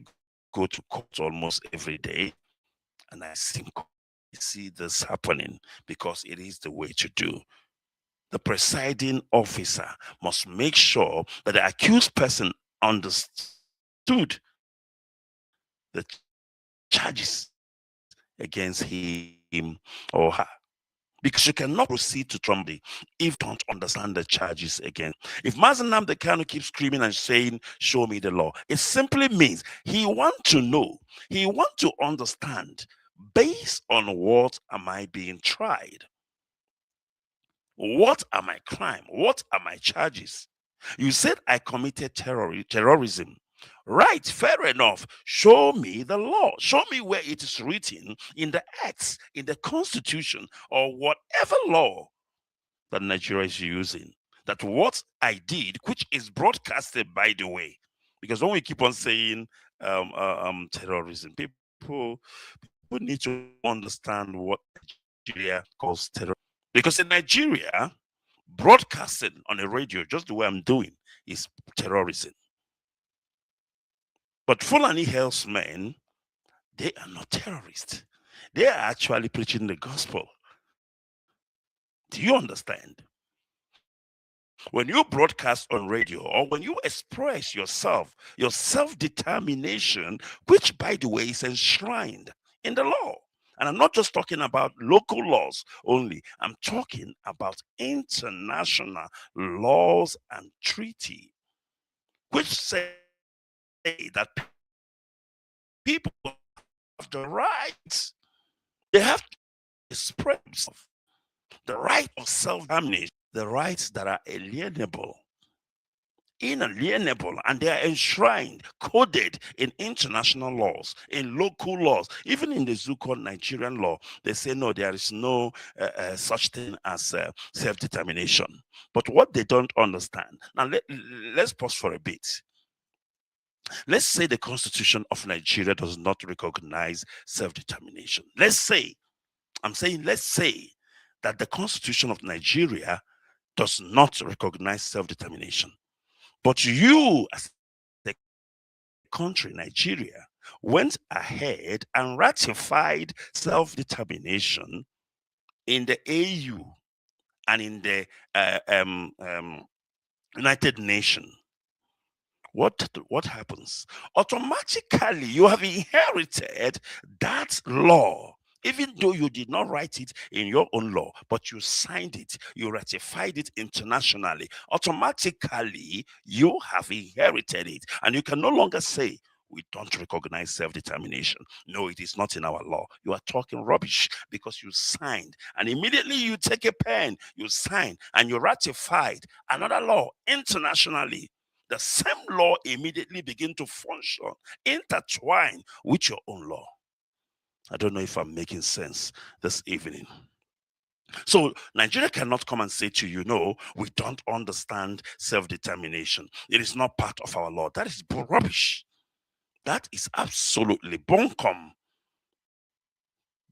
go to court almost every day, and I see this happening, because it is the way to do. The presiding officer must make sure that the accused person understood the charges against him or her. Because you cannot proceed to trial if you don't understand the charges again. If Mazi Nnamdi Kanu keeps screaming and saying, "Show me the law," it simply means he wants to know, he wants to understand, based on what am I being tried? What are my crime? What are my charges? You said I committed terrorism. Right, fair enough. Show me the law. Show me where it is written in the acts, in the constitution, or whatever law that Nigeria is using, that what I did, which is broadcasted, by the way, because when we keep on saying terrorism, people need to understand what Nigeria calls terrorism. Because in Nigeria, broadcasting on a radio, just the way I'm doing, is terrorism. But Fulani herdsmen, they are not terrorists. They are actually preaching the gospel. Do you understand? When you broadcast on radio, or when you express yourself, your self-determination, which, by the way, is enshrined in the law. And I'm not just talking about local laws only. I'm talking about international laws and treaty, which say that people have the right, they have to express themselves, the right of self-determination, the rights that are alienable. inalienable, and they are enshrined, coded in international laws, in local laws, even in the so-called Nigerian law. They say no, there is no such thing as self-determination. But what they don't understand, now let's pause for a bit. Let's say the Constitution of Nigeria does not recognize self-determination. Let's say that the Constitution of Nigeria does not recognize self-determination. But you, as a country, Nigeria, went ahead and ratified self-determination in the AU and in the United Nations. What happens? Automatically, you have inherited that law, even though you did not write it in your own law, but you signed it, you ratified it internationally. Automatically, you have inherited it, and you can no longer say, we don't recognize self-determination. No, it is not in our law. You are talking rubbish because you signed, and immediately you take a pen, you sign, and you ratified another law internationally. The same law immediately begin to function, intertwine with your own law. I don't know if I'm making sense this evening. So Nigeria cannot come and say to you, no, we don't understand self-determination. It is not part of our law. That is rubbish. That is absolutely bunkum.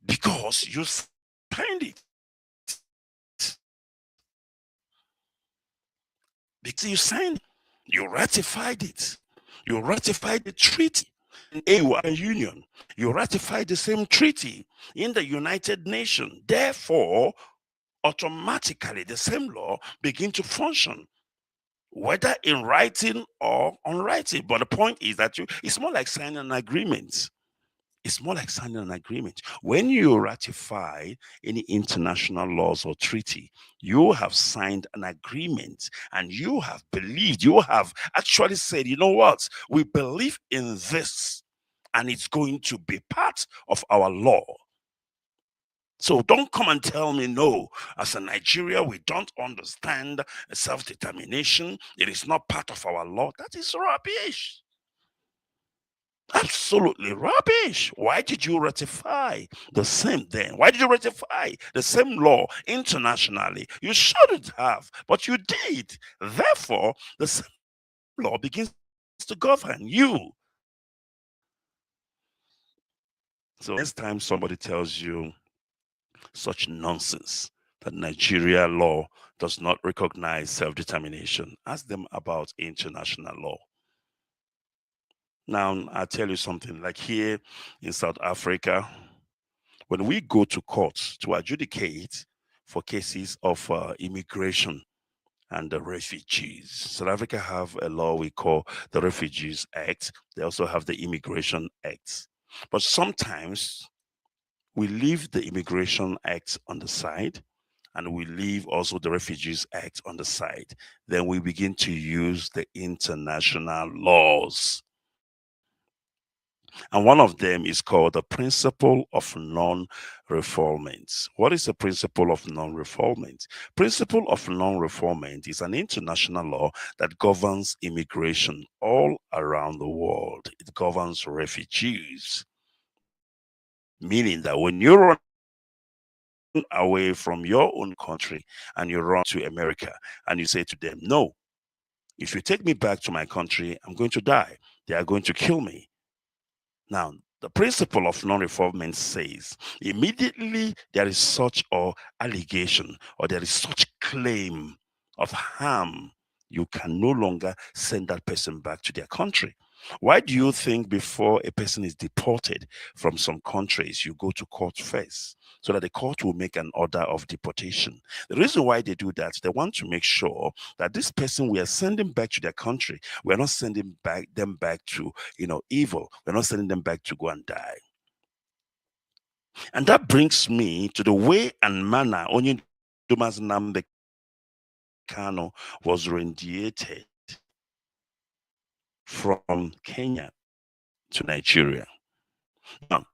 Because you signed it. Because you signed it. You ratified it. You ratified the treaty in AU Union. You ratified the same treaty in the United Nations. Therefore, automatically the same law begin to function, whether in writing or unwriting. But the point is that it's more like signing an agreement. It's more like signing an agreement. When you ratify any international laws or treaty, you have signed an agreement, and you have believed, you have actually said, you know what, we believe in this, and it's going to be part of our law. So don't come and tell me, no, as a Nigeria, we don't understand self-determination. It is not part of our law. That is rubbish. Absolutely rubbish. Why did you ratify the same then? Why did you ratify the same law internationally? You shouldn't have, but you did. Therefore, the same law begins to govern you. So next time somebody tells you such nonsense that Nigeria law does not recognize self-determination, ask them about international law. Now, I'll tell you something, like here in South Africa, when we go to court to adjudicate for cases of immigration and the refugees, South Africa have a law we call the Refugees Act. They also have the Immigration Act. But sometimes we leave the Immigration Act on the side, and we leave also the Refugees Act on the side. Then we begin to use the international laws. And one of them is called the principle of non-refoulement. What is the principle of non-refoulement? Principle of non-refoulement is an international law that governs immigration all around the world. It governs refugees, meaning that when you run away from your own country and you run to America and you say to them, no, if you take me back to my country, I'm going to die. They are going to kill me. Now, the principle of non-refoulement says immediately there is such an allegation or there is such claim of harm, you can no longer send that person back to their country. Why do you think before a person is deported from some countries, you go to court first, so that the court will make an order of deportation? The reason why they do that, they want to make sure that this person we are sending back to their country, we are not sending them back to evil. We're not sending them back to go and die. And that brings me to the way and manner Onye Dumas Nnamdi Kanu was radiated from Kenya to Nigeria. Now,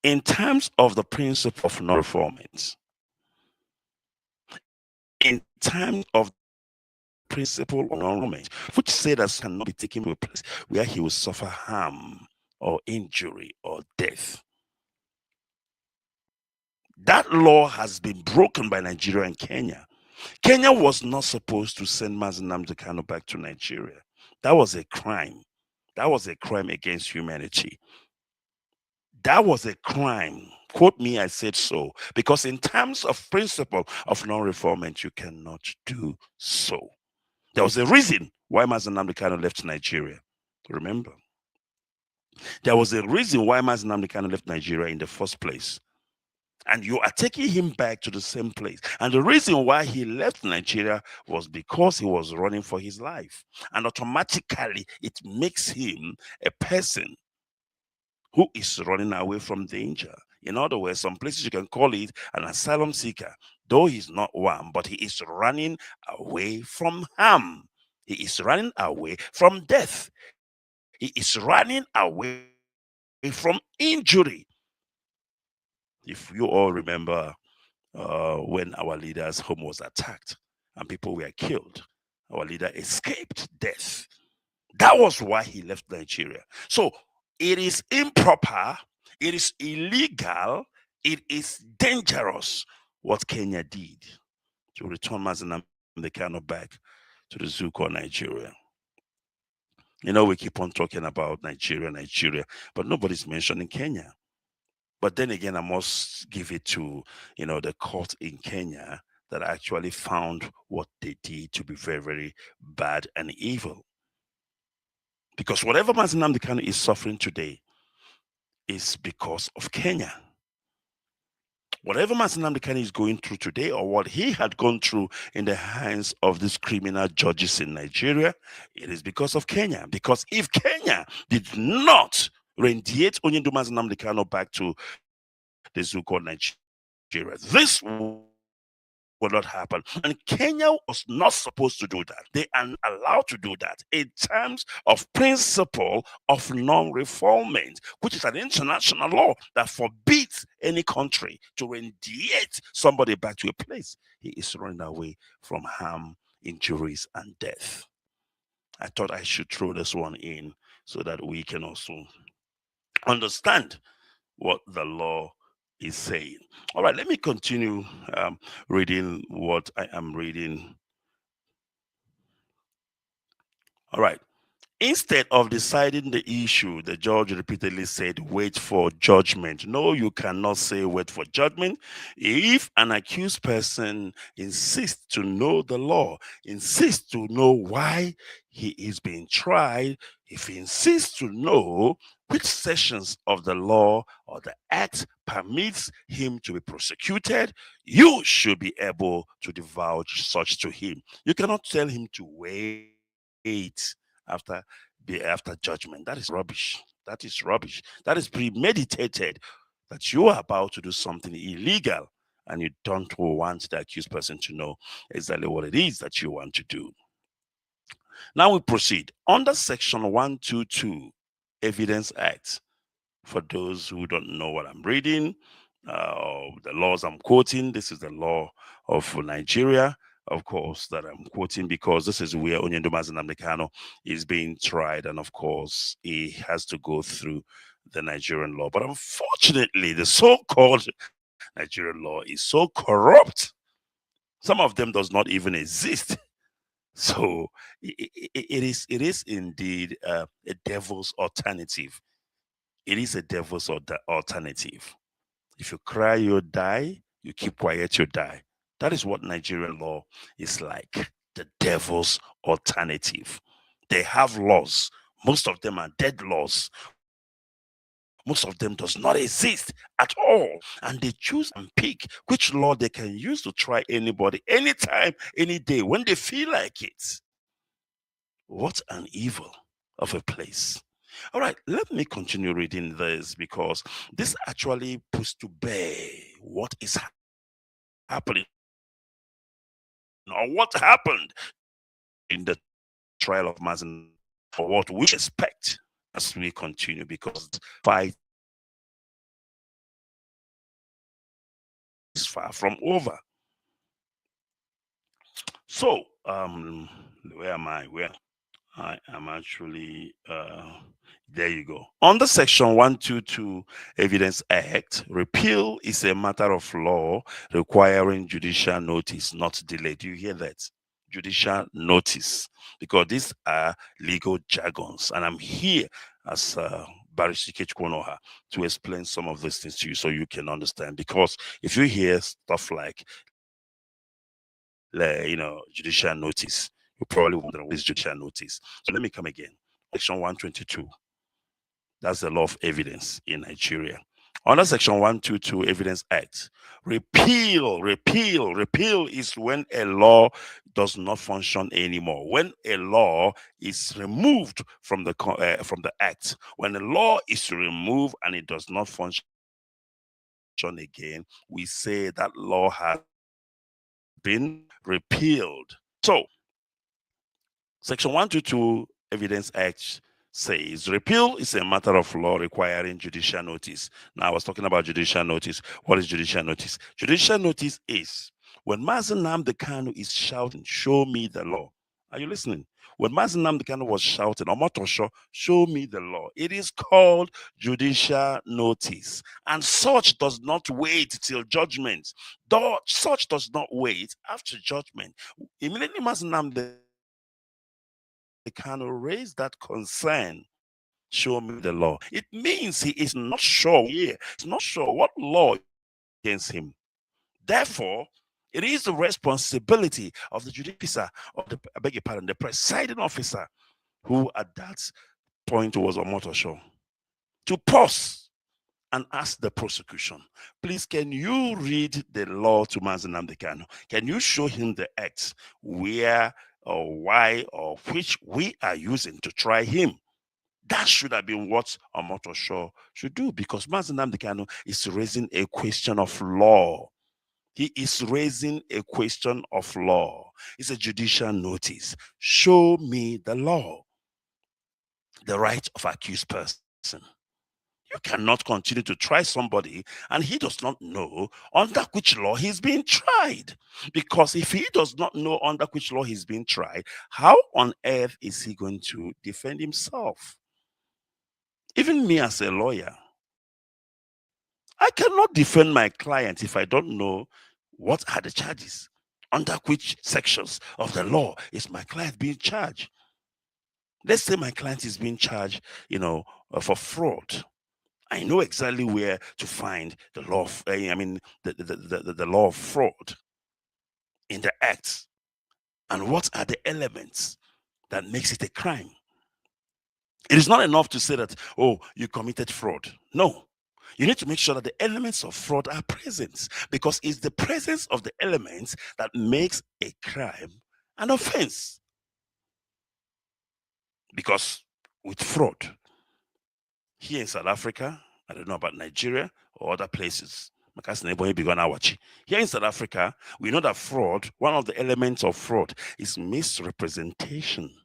in terms of the principle of non-refoulement, in terms of principle of non-enrollment, which said that cannot be taken to a place where he will suffer harm or injury or death. That law has been broken by Nigeria and Kenya. Kenya was not supposed to send Mazi Nnamdi Kanu back to Nigeria. That was a crime. That was a crime against humanity. That was a crime. Quote me, I said so. Because in terms of principle of non-refoulement, you cannot do so. There was a reason why Mazi Nnamdi Kanu left Nigeria. Remember? There was a reason why Mazi Nnamdi Kanu left Nigeria in the first place. And you are taking him back to the same place. And the reason why he left Nigeria was because he was running for his life. And automatically, it makes him a person who is running away from danger. In other words, some places you can call it an asylum seeker, though he's not one, but he is running away from harm. He is running away from death. He is running away from injury. If you all remember when our leader's home was attacked and people were killed, our leader escaped death. That was why he left Nigeria. So it is improper, it is illegal, it is dangerous what Kenya did to return Mazi Nnamdi Kanu back to the zoo called Nigeria. You know, we keep on talking about Nigeria, but nobody's mentioning Kenya. But then again, I must give it to, the court in Kenya that actually found what they did to be very, very bad and evil. Because whatever Mazi Nnamdi Kanu is suffering today is because of Kenya. Whatever Mazi Nnamdi Kanu is going through today, or what he had gone through in the hands of these criminal judges in Nigeria, it is because of Kenya. Because if Kenya did not rendiate Onyendu Mazi Nnamdi Kanu back to the zoo called Nigeria, this will not happen. And Kenya was not supposed to do that. They are allowed to do that in terms of principle of non-refoulement, which is an international law that forbids any country to rendiate somebody back to a place he is running away from harm, injuries, and death. I thought I should throw this one in so that we can also understand what the law is saying. All right, let me continue reading what I am reading. All right. Instead of deciding the issue, the judge repeatedly said, wait for judgment. No, you cannot say wait for judgment. If an accused person insists to know the law, insists to know why he is being tried, if he insists to know which sections of the law or the act permits him to be prosecuted, you should be able to divulge such to him. You cannot tell him to wait after judgment. That is rubbish. That is rubbish. That is premeditated, that you are about to do something illegal and you don't want the accused person to know exactly what it is that you want to do. Now we proceed. Under Section 122 Evidence Act, for those who don't know what I'm reading, the laws I'm quoting, this is the law of Nigeria, of course, that I'm quoting because this is where Onyendu Mazi Nnamdi Kanu is being tried, and of course, he has to go through the Nigerian law. But unfortunately, the so-called Nigerian law is so corrupt. Some of them does not even exist. So it is indeed a devil's alternative. It is a devil's alternative. If you cry, you die. You keep quiet, you die. That is what Nigerian law is like. The devil's alternative. They have laws. Most of them are dead laws. Most of them does not exist at all. And they choose and pick which law they can use to try anybody, anytime, any day, when they feel like it. What an evil of a place. All right, let me continue reading this because this actually puts to bear what is happening or what happened in the trial of Mazi Nnamdi, for what we expect as we continue, because the fight is far from over. So Where am I? Where? I am actually, there you go. Under Section 122 Evidence Act, repeal is a matter of law requiring judicial notice, not delay. Do you hear that? Judicial notice, because these are legal jargons. And I'm here as Barr Onuorah to explain some of these things to you so you can understand. Because if you hear stuff like, judicial notice, you probably wonder what is judicial notice. So let me come again. Section 122. That's the law of evidence in Nigeria. Under Section 122 Evidence Act, repeal is when a law does not function anymore. When a law is removed from the act, when a law is removed and it does not function again, we say that law has been repealed. So, Section 122 Evidence Act says repeal is a matter of law requiring judicial notice. Now, I was talking about judicial notice. What is judicial notice? Judicial notice is when Mazen Nnamdi Kanu is shouting, "Show me the law." Are you listening? When Mazen Nnamdi Kanu was shouting, "Omotosho, show me the law," it is called judicial notice. And such does not wait till judgment. Such does not wait after judgment. Immediately Mazen Nnamdi Kanu raised that concern, "Show me the law." It means he is not sure here. He's not sure what law against him. Therefore, it is the responsibility of the judicial officer, the presiding officer, who at that point was Omotosho, to pause and ask the prosecution, "Please, can you read the law to Mazen Nnamdi Kanu? Can you show him the acts where or why or which we are using to try him?" That should have been what Omotosho should do, because Mazen Nnamdi Kanu is raising a question of law. He is raising a question of law. It's a judicial notice. Show me the law, the right of accused person. You cannot continue to try somebody and he does not know under which law he's being tried. Because if he does not know under which law he's being tried, how on earth is he going to defend himself? Even me as a lawyer, I cannot defend my client if I don't know what are the charges, under which sections of the law is my client being charged. Let's say my client is being charged, for fraud. I know exactly where to find the law of, the law of fraud in the act, and what are the elements that makes it a crime. It is not enough to say that, "Oh, you committed fraud." No. You need to make sure that the elements of fraud are present, because it's the presence of the elements that makes a crime an offense. Because with fraud, here in South Africa, I don't know about Nigeria or other places, here in South Africa, we know that fraud, one of the elements of fraud is misrepresentation.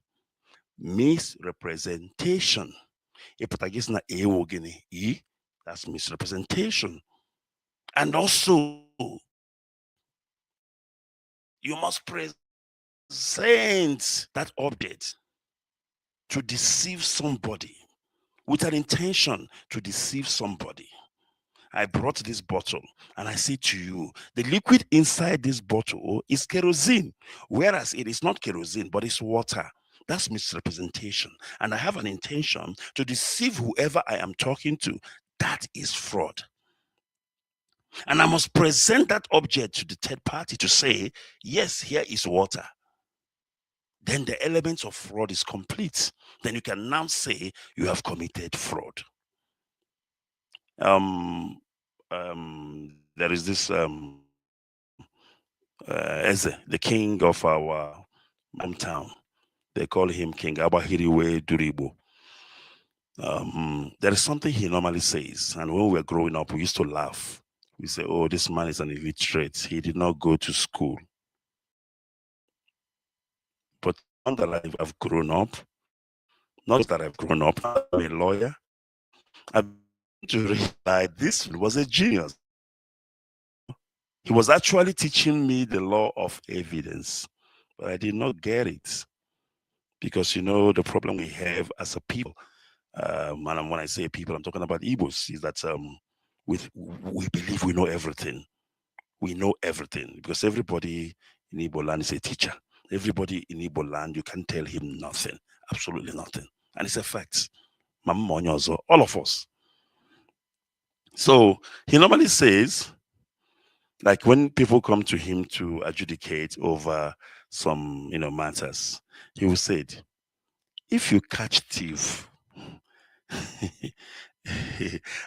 Misrepresentation. That's misrepresentation. And also, you must present that object to deceive somebody, with an intention to deceive somebody. I brought this bottle and I say to you, the liquid inside this bottle is kerosene, whereas it is not kerosene, but it's water. That's misrepresentation. And I have an intention to deceive whoever I am talking to. That is fraud. And I must present that object to the third party to say, "Yes, here is water." Then the elements of fraud is complete. Then you can now say you have committed fraud. There is this Eze, the king of our hometown. They call him King Abahiriwe Duribo. There is something he normally says, and when we were growing up, we used to laugh. We say, "Oh, this man is an illiterate. He did not go to school." But now that I've grown up, not just that I've grown up, I'm a lawyer, I've to realize this was a genius. He was actually teaching me the law of evidence, but I did not get it. Because the problem we have as a people, and when I say people, I'm talking about Igbos, is that we believe we know everything. We know everything because everybody in Igbo land is a teacher. Everybody in Igbo land, you can tell him nothing, absolutely nothing, and it's a fact. Mama Onyozo, all of us. So he normally says, like when people come to him to adjudicate over some matters, he will say, if you catch thief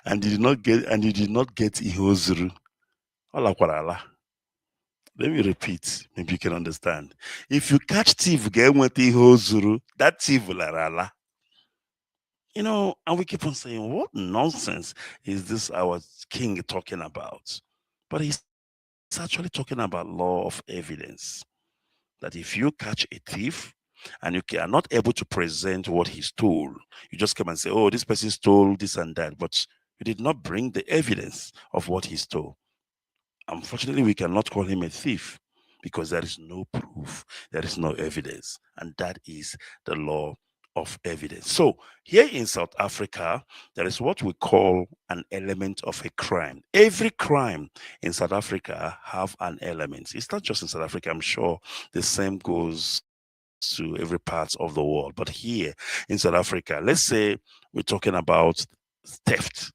and you did not get ihozuru, let me repeat, maybe you can understand. If you catch thief get ihozuru, that thief will ala. And we keep on saying, what nonsense is this our king talking about? But he's actually talking about law of evidence. That if you catch a thief and you are not able to present what he stole, you just come and say, oh, this person stole this and that, but you did not bring the evidence of what he stole. Unfortunately, we cannot call him a thief because there is no proof, there is no evidence, and that is the law of evidence. So here in South Africa, there is what we call an element of a crime. Every crime in South Africa have an element. It's not just in South Africa. I'm sure the same goes to every part of the world. But here in South Africa, let's say we're talking about theft.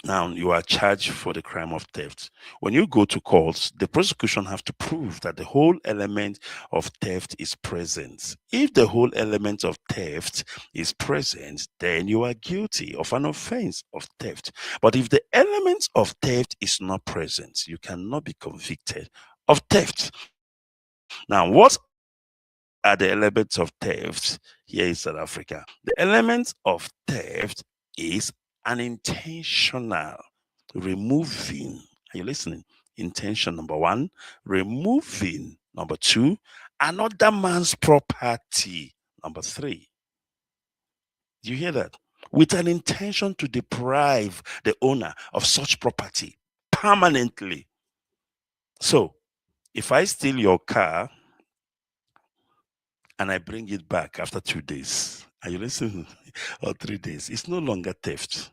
Now, you are charged for the crime of theft. When you go to court, the prosecution have to prove that the whole element of theft is present. If the whole element of theft is present, then you are guilty of an offense of theft. But if the element of theft is not present, you cannot be convicted of theft. Now, what are the elements of theft here in South Africa? The element of theft is an intentional removing. Are you listening? Intention, number one. Removing, number two. Another man's property, number three. Do you hear that? With an intention to deprive the owner of such property permanently. So, if I steal your car and I bring it back after 2 days, are you listening? Or 3 days, it's no longer theft.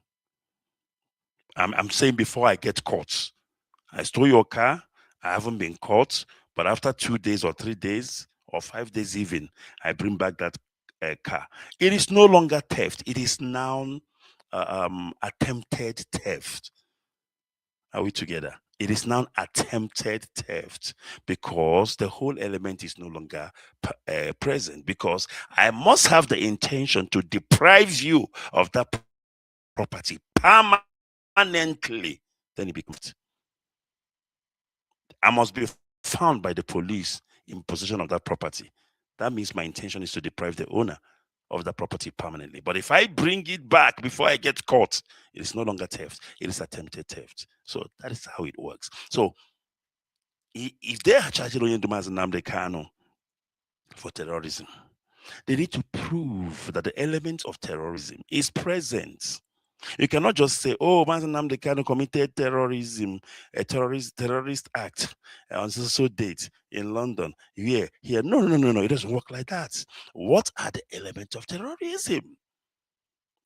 I'm saying before I get caught. I stole your car, I haven't been caught, but after 2 days or 3 days or 5 days even, I bring back that car. It is no longer theft. It is now attempted theft. Are we together? It is now attempted theft because the whole element is no longer present, because I must have the intention to deprive you of that property permanently. Then it becomes. I must be found by the police in possession of that property. That means my intention is to deprive the owner of that property permanently. But if I bring it back before I get caught, it is no longer theft. It is attempted theft. So that is how it works. So if they are charging Oyenduma and Nnamdi Kanu for terrorism, they need to prove that the element of terrorism is present. You cannot just say, oh, Nnamdi Kanu committed terrorism, a terrorist act on so date in London. Here. No. It doesn't work like that. What are the elements of terrorism?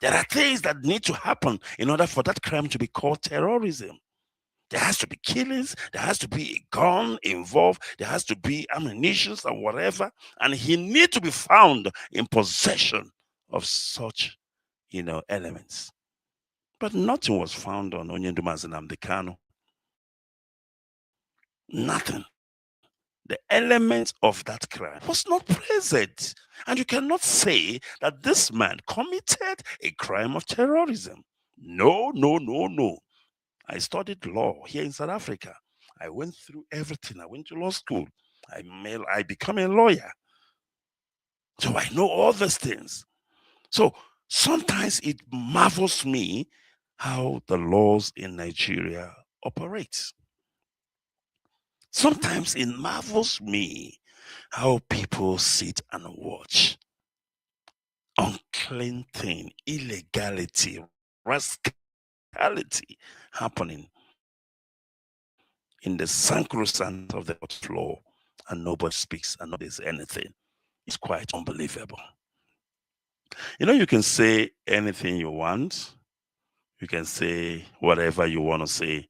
There are things that need to happen in order for that crime to be called terrorism. There has to be killings. There has to be a gun involved. There has to be ammunition and whatever. And he needs to be found in possession of such, elements. But nothing was found on Oyenduma and Nnamdi Kanu. Nothing. The element of that crime was not present. And you cannot say that this man committed a crime of terrorism. No. I studied law here in South Africa. I went through everything. I went to law school. I became a lawyer. So I know all these things. So sometimes it marvels me how the laws in Nigeria operate. Sometimes it marvels me how people sit and watch unclean thing, illegality, rascality happening in the sacrosanct of the law, and nobody speaks and nobody says anything. It's quite unbelievable. You can say anything you want. You can say whatever you want to say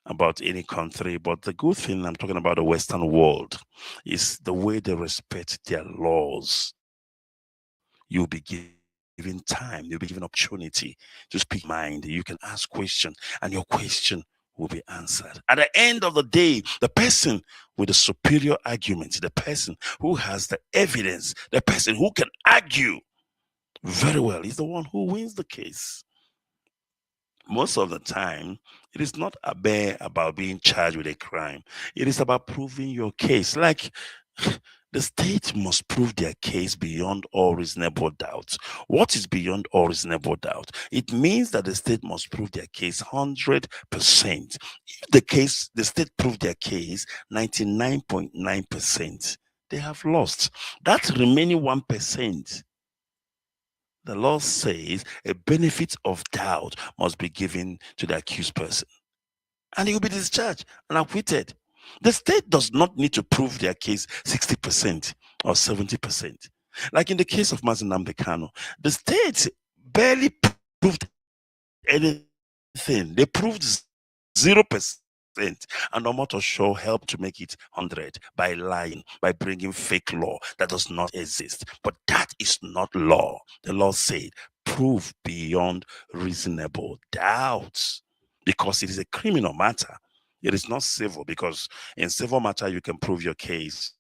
about any country, but the good thing, I'm talking about the Western world, is the way they respect their laws. You'll be given time, you'll be given opportunity to speak mind. You can ask questions, and your question will be answered. At the end of the day, the person with the superior argument, the person who has the evidence, the person who can argue very well is the one who wins the case. Most of the time, it is not about being charged with a crime. It is about proving your case. Like, the state must prove their case beyond all reasonable doubt. What is beyond all reasonable doubt? It means that the state must prove their case 100%. If the state proved their case 99.9%, they have lost. That remaining 1%, the law says a benefit of doubt must be given to the accused person, and he will be discharged and acquitted. The state does not need to prove their case 60% or 70%. Like in the case of Mazi Nnamdi Kanu, the state barely proved anything. They proved 0%. And Omoto Show helped to make it 100 by lying, by bringing fake law that does not exist. But that is not law. The law said, prove beyond reasonable doubts, because it is a criminal matter. It is not civil, because in civil matter, you can prove your case,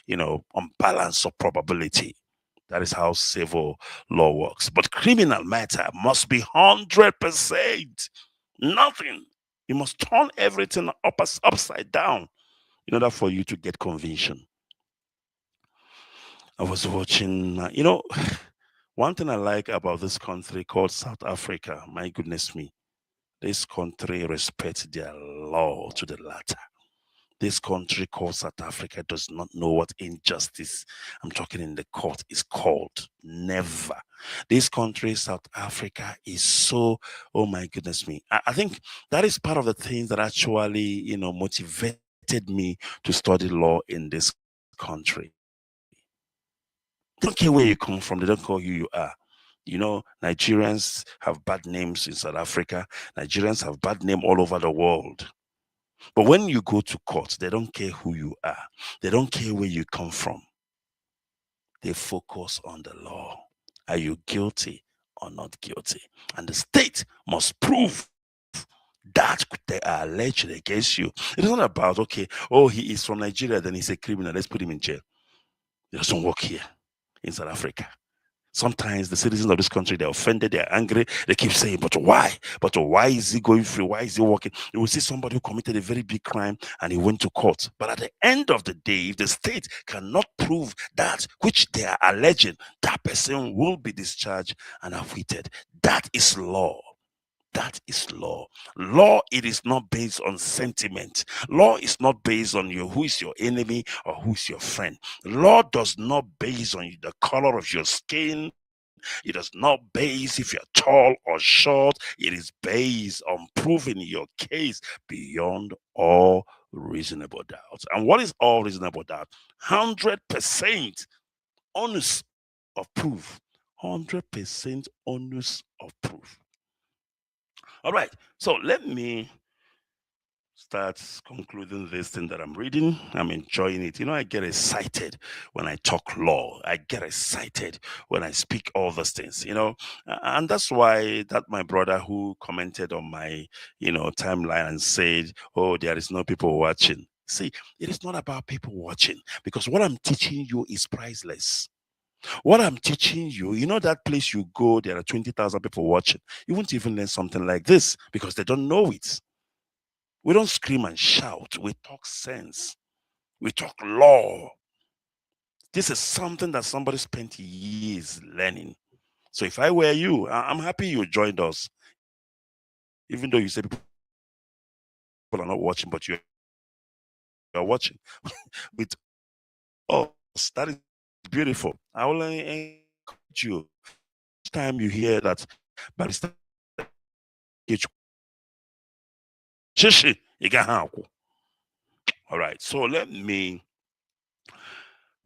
on balance of probability. That is how civil law works. But criminal matter must be 100%. Nothing. You must turn everything upside down in order for you to get conviction. I was watching, one thing I like about this country called South Africa, my goodness me, this country respects their law to the latter. This country called South Africa does not know what injustice, I'm talking in the court, is called. Never. This country, South Africa, is so, oh my goodness me. I think that is part of the things that actually, motivated me to study law in this country. They don't care where you come from. They don't care who you are. Nigerians have bad names in South Africa. Nigerians have bad name all over the world. But when you go to court, they don't care who you are. They don't care where you come from. They focus on the law. Are you guilty or not guilty? And the state must prove that they are alleged against you. It is not about, okay, he is from Nigeria, then he's a criminal, let's put him in jail. He doesn't work here in South Africa. Sometimes the citizens of this country, they're offended, they're angry. They keep saying, but why? But why is he going free? Why is he working? You will see somebody who committed a very big crime and he went to court. But at the end of the day, if the state cannot prove that which they are alleging, that person will be discharged and acquitted. That is law. That is law. Law, it is not based on sentiment. Law is not based on who is your enemy or who is your friend. Law does not base on the color of your skin. It does not base if you're tall or short. It is based on proving your case beyond all reasonable doubt. And what is all reasonable doubt? 100% onus of proof. 100% onus of proof. All right, so let me start concluding this thing that I'm reading. I'm enjoying it. I get excited when I talk law. I get excited when I speak all those things, and that's why that my brother who commented on my, timeline and said, oh, there is no people watching. See, it is not about people watching, because what I'm teaching you is priceless. What I'm teaching you, that place you go, there are 20,000 people watching. You won't even learn something like this because they don't know it. We don't scream and shout. We talk sense. We talk law. This is something that somebody spent years learning. So if I were you, I'm happy you joined us. Even though you say people are not watching, but you are watching with us. That is beautiful. I will encourage you. Each time you hear that barrister, all right, so let me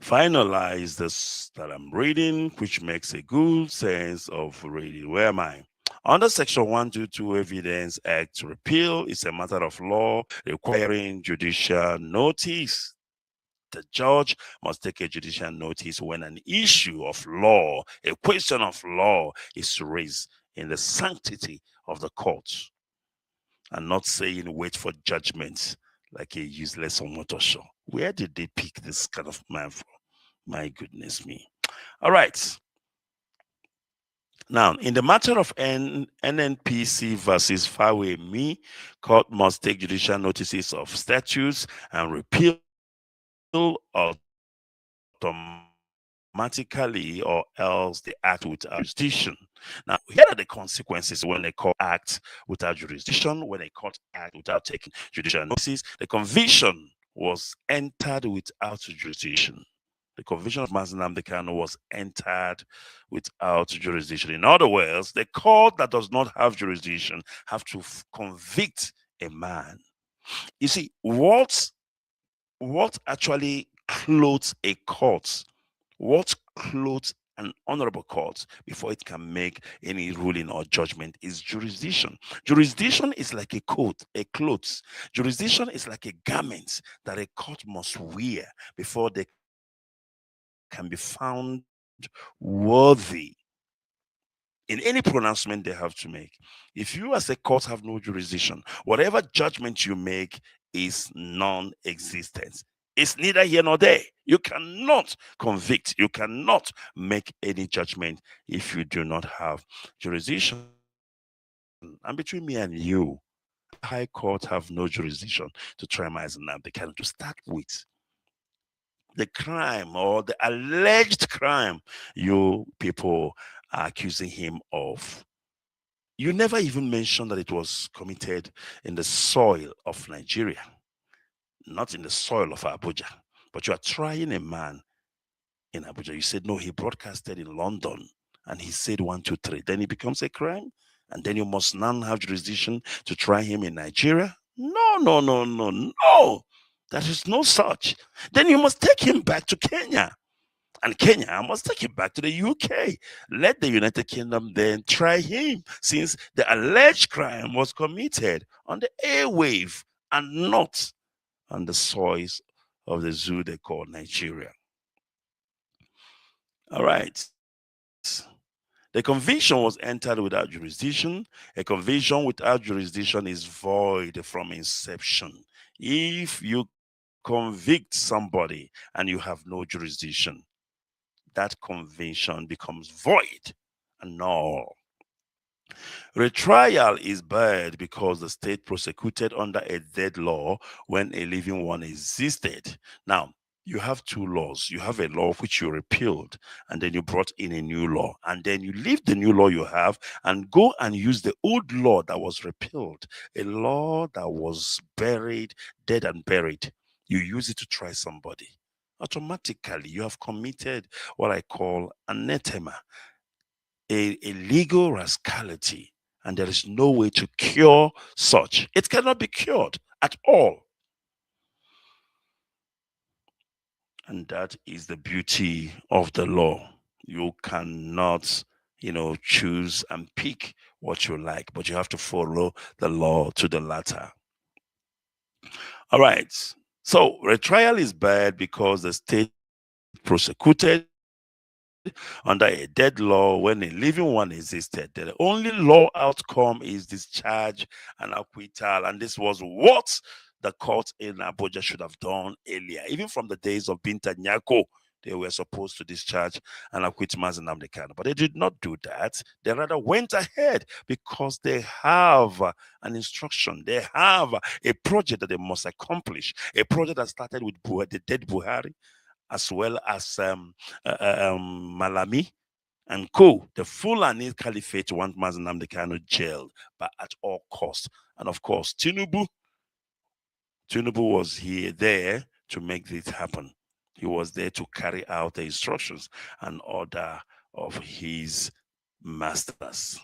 finalize this that I'm reading, which makes a good sense of reading. Where am I? Under Section 122 Evidence Act, repeal is a matter of law requiring judicial notice. The judge must take a judicial notice when an issue of law, a question of law, is raised in the sanctity of the court, and not saying wait for judgment like a useless show. Where did they pick this kind of man from? My goodness me. All right. Now, in the matter of NNPC versus Fawe Me, court must take judicial notices of statutes and repeal automatically, or else they act without jurisdiction. Now, here are the consequences when a court acts without jurisdiction, when a court acts without taking judicial notices. The conviction was entered without jurisdiction. The conviction of Mazi Nnamdi Kanu was entered without jurisdiction. In other words, the court that does not have jurisdiction have to convict a man. You see, what actually clothes a court, what clothes an honorable court before it can make any ruling or judgment is jurisdiction. Jurisdiction is like a coat, a clothes. Jurisdiction is like a garment that a court must wear before they can be found worthy in any pronouncement they have to make. If you as a court have no jurisdiction, whatever judgment you make is non-existent. It's neither here nor there. You cannot convict. You cannot make any judgment if you do not have jurisdiction. And between me and you, High Court have no jurisdiction to try Mazi Nnamdi Kanu. To start with, the crime or the alleged crime you people are accusing him of, you never even mentioned that it was committed in the soil of Nigeria, not in the soil of Abuja. But you are trying a man in Abuja. You said, no, he broadcasted in London and he said 1, 2, 3. Then it becomes a crime. And then you must now have jurisdiction to try him in Nigeria. No, no, no, no, no. There is no such. Then you must take him back to Kenya. And Kenya must take him back to the UK. Let the United Kingdom then try him, since the alleged crime was committed on the airwave and not on the soils of the zoo they call Nigeria. All right. The conviction was entered without jurisdiction. A conviction without jurisdiction is void from inception. If you convict somebody and you have no jurisdiction, that conviction becomes void and null. Retrial is bad because the state prosecuted under a dead law when a living one existed. Now, you have two laws. You have a law which you repealed, and then you brought in a new law, and then you leave the new law you have and go and use the old law that was repealed, a law that was buried, dead and buried. You use it to try somebody. Automatically, you have committed what I call anathema, a legal rascality, and there is no way to cure such. It cannot be cured at all. And that is the beauty of the law. You cannot, choose and pick what you like, but you have to follow the law to the letter. All right. So retrial is bad because the state prosecuted under a dead law when a living one existed. The only law outcome is discharge and acquittal, and this was what the court in Abuja should have done earlier. Even from the days of Binta Nyako, they were supposed to discharge and acquit Mazi Nnamdi Kanu, but they did not do that. They rather went ahead because they have an instruction. They have a project that they must accomplish, a project that started with the dead Buhari, as well as Malami and co. The Fulani Caliphate want Mazi Nnamdi Kanu jailed, but at all costs. And of course, Tinubu was there to make this happen. He was there to carry out the instructions and order of his masters.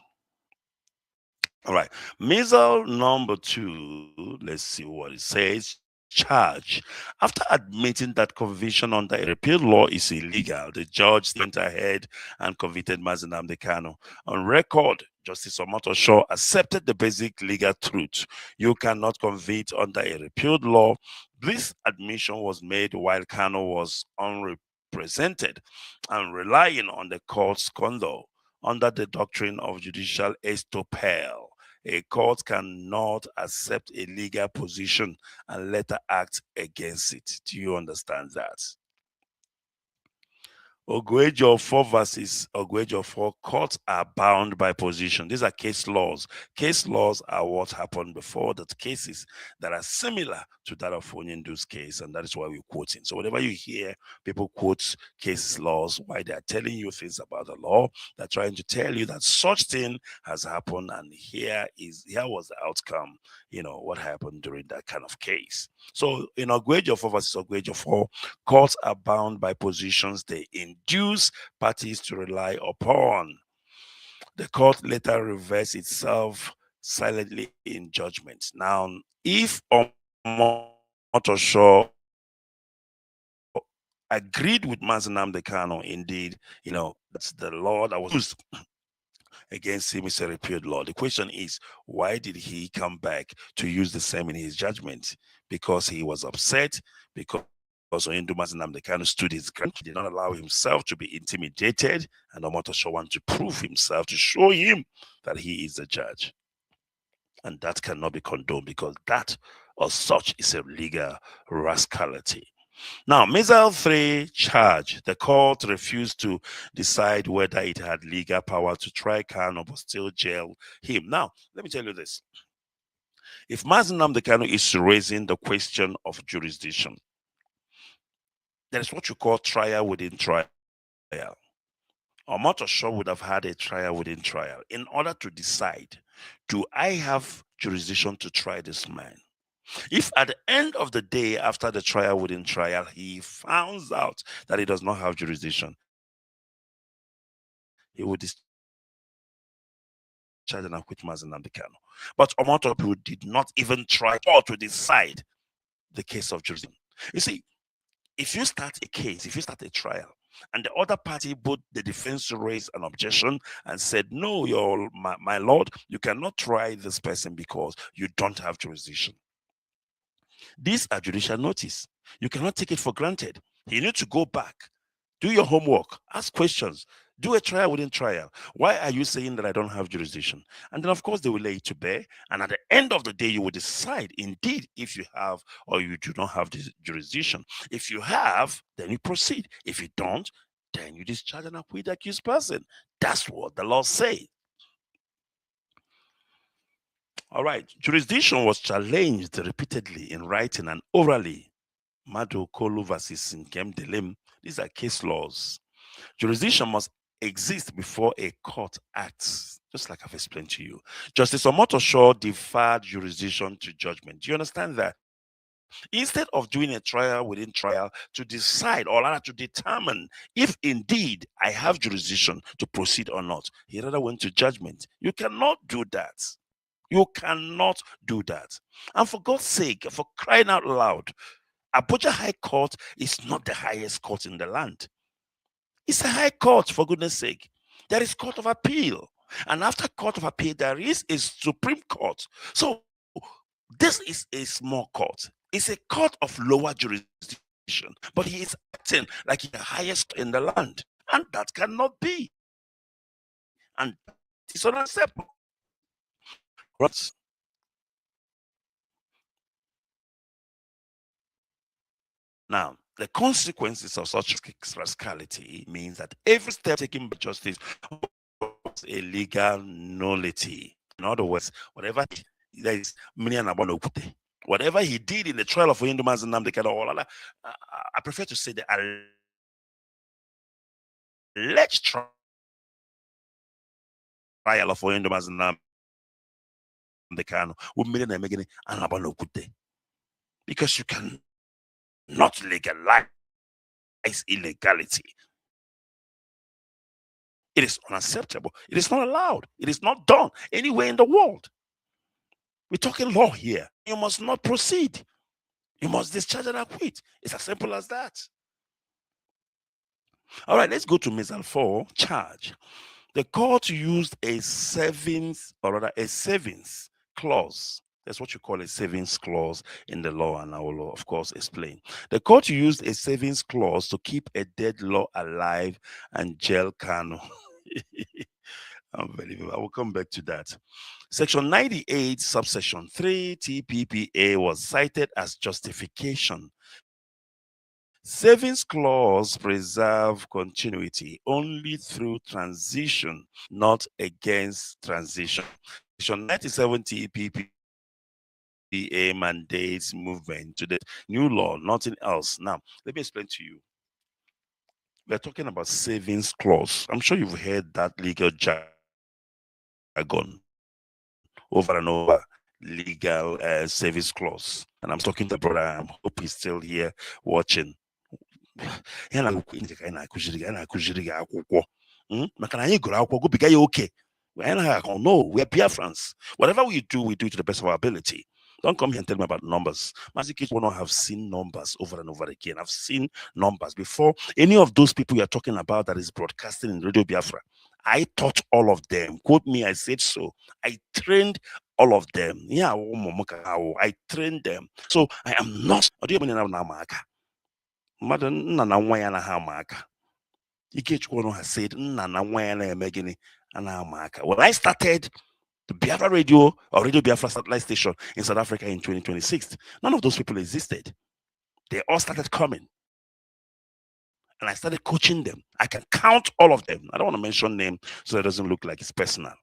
All right, missile number 2. Let's see what it says. charge. After admitting that conviction under a repealed law is illegal, the judge went ahead and convicted Mazi Nnamdi Kanu. On record, Justice Omotosho accepted the basic legal truth. You cannot convict under a repealed law. This admission was made while Kanu was unrepresented and relying on the court's conduct under the doctrine of judicial estoppel. A court cannot accept a legal position and later act against it. Do you understand that? Ogwejo 4 versus Ogwejo 4, courts are bound by position. These are case laws. Case laws are what happened before, the cases that are similar to that of Onyendu's case, and that is why we're quoting. So whenever you hear people quote case laws, why they are telling you things about the law, they're trying to tell you that such thing has happened, and here was the outcome, what happened during that kind of case. So in Ogwejo 4 versus Ogwejo 4, courts are bound by positions they induce parties to rely upon. The court later reversed itself silently in judgment. Now, if Omotosho agreed with Mazi Nnamdi Kanu, indeed, that's the law that was used against him is a repealed law. The question is, why did he come back to use the same in his judgment? Because he was upset, because Mazi Nnamdi Kanu stood his ground. He did not allow himself to be intimidated, and Omotosho wanted to prove himself, to show him that he is the judge. And that cannot be condoned, because that or such is a legal rascality. Now, Missile 3 charge, the court refused to decide whether it had legal power to try Kanu but still jail him. Now, let me tell you this. If Mazi Nnamdi Kanu is raising the question of jurisdiction, there is what you call trial within trial. Omotosho would have had a trial within trial in order to decide, do I have jurisdiction to try this man? If at the end of the day, after the trial within trial, he finds out that he does not have jurisdiction, he would discharge and acquit Mazi Nnamdi Kanu. But Omotosho did not even try to decide the case of jurisdiction. You see, if you start a case, if you start a trial, and the other party, both the defense, raised an objection and said, no, my lord, you cannot try this person because you don't have jurisdiction. These are judicial notice. You cannot take it for granted. You need to go back, do your homework, ask questions, do a trial within trial. Why are you saying that I don't have jurisdiction? And then, of course, they will lay it to bear. And at the end of the day, you will decide, indeed, if you have or you do not have this jurisdiction. If you have, then you proceed. If you don't, then you discharge and acquit the accused person. That's what the law says. All right, jurisdiction was challenged repeatedly in writing and orally. Madu Kolu versus Nkem Delim. These are case laws. Jurisdiction must exist before a court acts, just like I've explained to you. Justice Omotosho deferred jurisdiction to judgment. Do you understand that? Instead of doing a trial within trial to decide or rather to determine if indeed I have jurisdiction to proceed or not, he rather went to judgment. You cannot do that. You cannot do that. And for God's sake, for crying out loud, Abuja High Court is not the highest court in the land. It's a high court, for goodness sake. There is Court of Appeal. And after Court of Appeal, there is a Supreme Court. So this is a small court. It's a court of lower jurisdiction. But he is acting like the highest in the land. And that cannot be. And it's unacceptable. Right. Now, the consequences of such rascality means that every step taken by justice was a legal nullity. In other words, whatever there is whatever he did in the trial of Mazi Nnamdi Kanu, I prefer to say the alleged trial of Mazi Nnamdi Kanu, because you can not legalize illegality. It is unacceptable. It is not allowed. It is not done anywhere in the world. We're talking law here. You must not proceed. You must discharge and acquit. It's as simple as that. All right, let's go to Missile 4, charge. The court used a savings clause. That's what you call a savings clause in the law, and I will, of course, explain. The court used a savings clause to keep a dead law alive and jail Kanu. Unbelievable. I will come back to that. Section 98, subsection 3, TPPA was cited as justification. Savings clause preserve continuity only through transition, not against transition. Section 97 TPPA mandates movement to the new law, nothing else. Now, let me explain to you. We're talking about savings clause. I'm sure you've heard that legal jargon over and over. Legal savings clause. And I'm talking to the brother. I hope he's still here watching. No, we're Biafrans. Whatever we do to the best of our ability. Don't come here and tell me about numbers. Mazikis will not have seen numbers over and over again. I've seen numbers before. Any of those people you're talking about that is broadcasting in Radio Biafra, I taught all of them. Quote me, I said so. I trained all of them. Yeah, I trained them. So I am not. Mother Nana Wayana Hamaka. Ikechukwono has said Nana Wayana Megini and Hamaka. When I started the Biafra radio or Radio Biafra satellite station in South Africa in 2026, none of those people existed. They all started coming. And I started coaching them. I can count all of them. I don't want to mention names so it doesn't look like it's personal.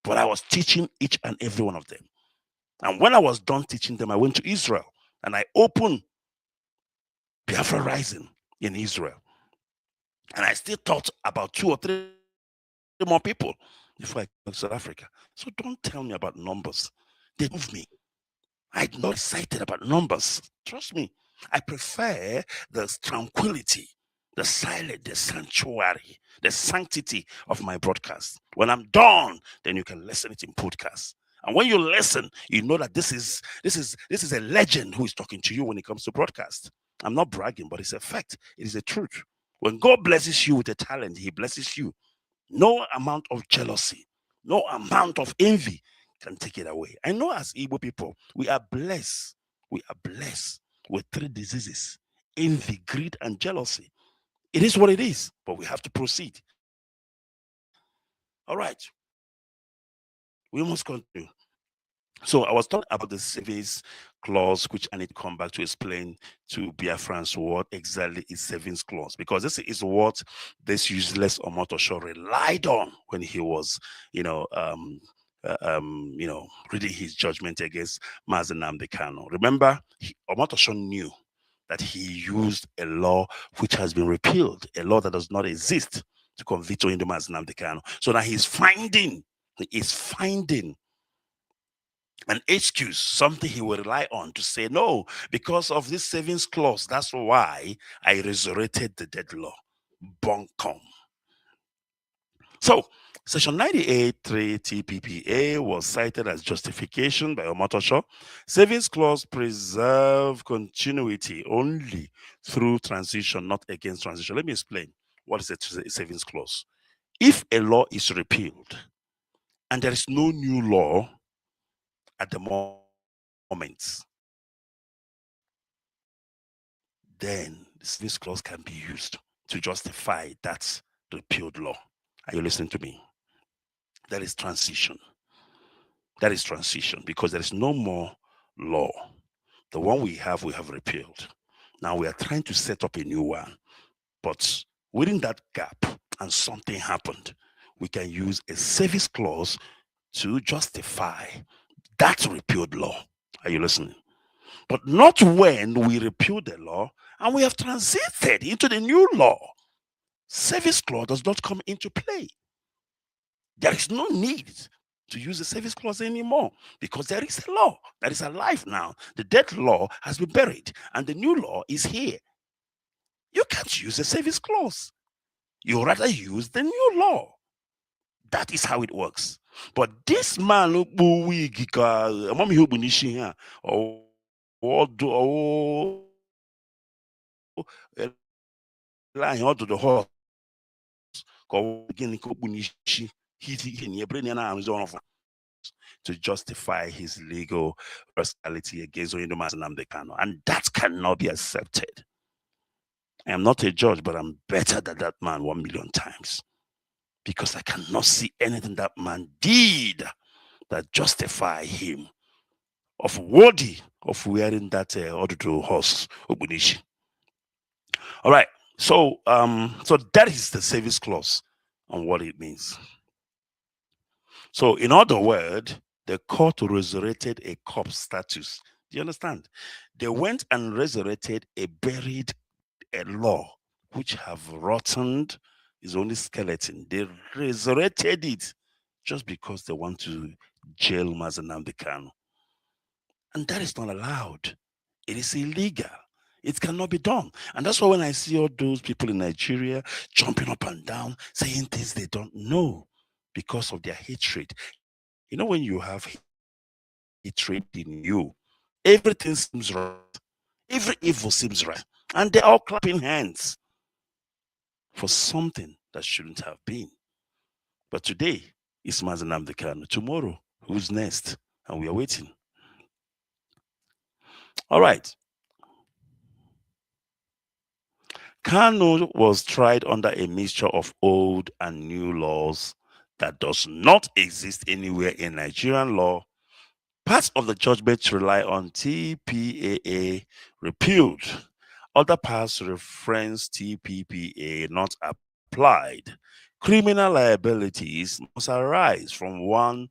But I was teaching each and every one of them. And when I was done teaching them, I went to Israel and I opened Biafra Rising in Israel. And I still taught about 2 or 3 more people before I came to South Africa. So don't tell me about numbers. They move me. I'm not excited about numbers. Trust me. I prefer the tranquility, the silence, the sanctuary, the sanctity of my broadcast. When I'm done, then you can listen it in podcast. And when you listen, you know that this is a legend who is talking to you when it comes to broadcast. I'm not bragging, but it's a fact. It is a truth. When God blesses you with a talent, He blesses you. No amount of jealousy, no amount of envy can take it away. I know as Igbo people, we are blessed. We are blessed with 3 diseases: envy, greed, and jealousy. It is what it is, but we have to proceed. All right. We must continue. So I was talking about the savings clause, which I need to come back to explain to Biafrans what exactly is savings clause, because this is what this useless Omotosho relied on when he was, reading his judgment against Mazen Nnamdi Kanu. Remember, Omotosho knew that he used a law which has been repealed, a law that does not exist, to convict Mazen Nnamdi Kanu. So now he is finding an excuse, something he will rely on to say, no, because of this savings clause, that's why I resurrected the dead law. Bonkom. So, Section 98.3 TPPA was cited as justification by Omotosho. Savings clause preserve continuity only through transition, not against transition. Let me explain what is a savings clause. If a law is repealed and there is no new law at the moment, then the savings clause can be used to justify that repealed law. Are you listening to me? That is transition. That is transition, because there is no more law. The one we have repealed. Now we are trying to set up a new one. But within that gap, and something happened, we can use a savings clause to justify that repealed law. Are you listening? But not when we repeal the law and we have transited into the new law. Savings clause does not come into play. There is no need to use the savings clause anymore, because there is a law that is alive now. The dead law has been buried and the new law is here. You can't use the savings clause. You rather use the new law. That is how it works. But this man, line out to the horse to justify his legal personality against Oyindamola Nnamdi Kanu, and that cannot be accepted. I am not a judge, but I'm better than that man 1 million times, because I cannot see anything that man did that justify him of worthy of wearing that Odudu horse Obunishi. All right, so that is the service clause and what it means. So in other words, the court resurrected a corpse status. Do you understand? They went and resurrected a buried law which have rotted, is only skeleton. They resurrected it just because they want to jail Mazi Nnamdi Kanu. And that is not allowed. It is illegal. It cannot be done. And that's why when I see all those people in Nigeria jumping up and down, saying things they don't know because of their hatred. You know, when you have hatred in you, everything seems right. Every evil seems right. And they're all clapping hands for something that shouldn't have been. But today, it's Mazi Nnamdi Kanu. Tomorrow, who's next? And we are waiting. All right. Kanu was tried under a mixture of old and new laws that does not exist anywhere in Nigerian law. Parts of the judgment rely on TPAA repealed. Other parts reference TPPA not applied. Criminal liabilities must arise from one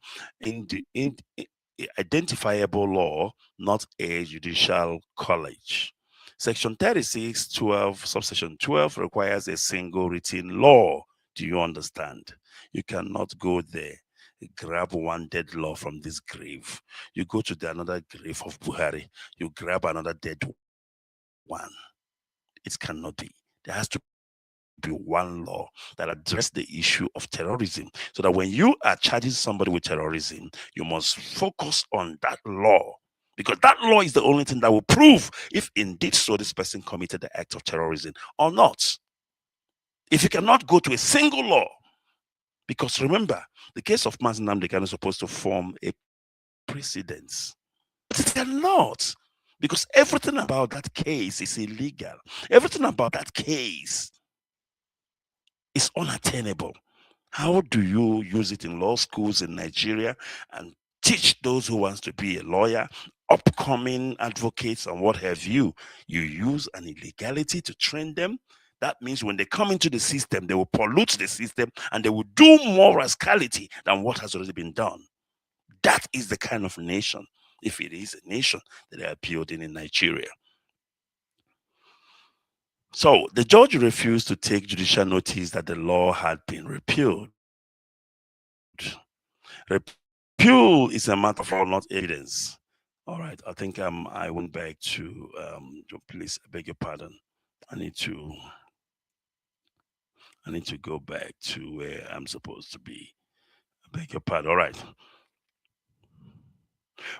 identifiable law, not a judicial college. Section 36(12), subsection 12 requires a single written law. Do you understand? You cannot go there, grab one dead law from this grave. You go to another grave of Buhari, you grab another dead one. It cannot be. There has to be one law that addresses the issue of terrorism, so that when you are charging somebody with terrorism, you must focus on that law, because that law is the only thing that will prove if indeed so this person committed the act of terrorism or not. If you cannot go to a single law, because remember, the case of Mazi Nnamdi Kanu is supposed to form a precedence, but it cannot, because everything about that case is illegal. Everything about that case is unattainable. How do you use it in law schools in Nigeria and teach those who wants to be a lawyer, upcoming advocates and what have you? You use an illegality to train them. That means when they come into the system, they will pollute the system and they will do more rascality than what has already been done. That is the kind of nation, if it is a nation, that they are building in Nigeria. So the judge refused to take judicial notice that the law had been repealed. Repeal is a matter of law, not evidence. All right, I think I went back to please, I beg your pardon. I need to go back to where I'm supposed to be. I beg your pardon. All right.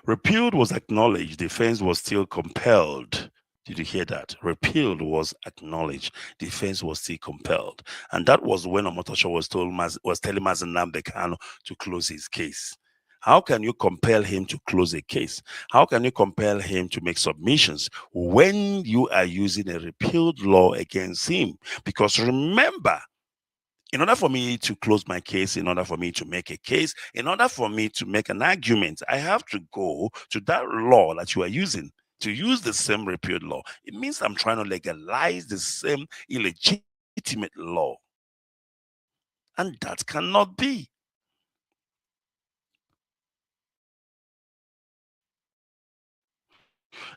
Repealed was acknowledged. Defense was still compelled. Did you hear that? Repealed was acknowledged. Defense was still compelled. And that was when Omotosho was telling Mazi Nnamdi Kanu to close his case. How can you compel him to close a case? How can you compel him to make submissions when you are using a repealed law against him? Because remember, in order for me to close my case, in order for me to make a case, in order for me to make an argument, I have to go to that law that you are using. To use the same repealed law, it means I'm trying to legalize the same illegitimate law. And that cannot be.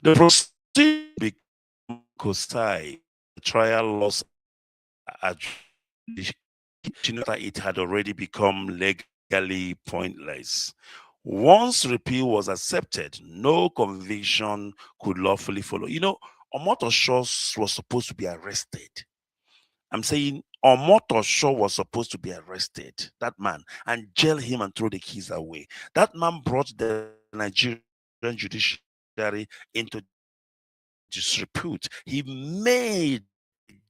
The proceeding became COSI, the trial laws it had already become legally pointless. Once repeal was accepted, no conviction could lawfully follow. You know, Omotosho was supposed to be arrested. I'm saying Omotosho was supposed to be arrested, that man, and jail him and throw the keys away. That man brought the Nigerian judiciary into disrepute. He made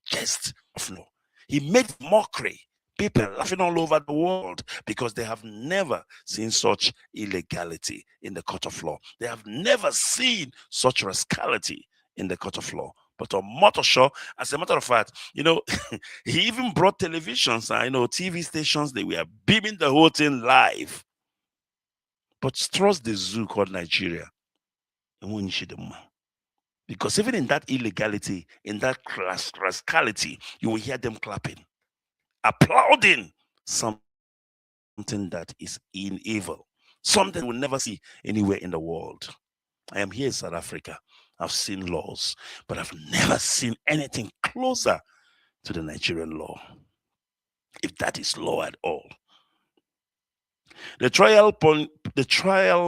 jest of no. He made mockery. People are laughing all over the world because they have never seen such illegality in the court of law. They have never seen such rascality in the court of law. But on Motoshaw, as a matter of fact, he even brought televisions, TV stations. They were beaming the whole thing live. But trust the zoo called Nigeria. Because even in that illegality, in that rascality, you will hear them clapping, applauding something that is in evil, something we'll never see anywhere in the world. I am here in South Africa. I've seen laws, but I've never seen anything closer to the Nigerian law, if that is law at all. The trial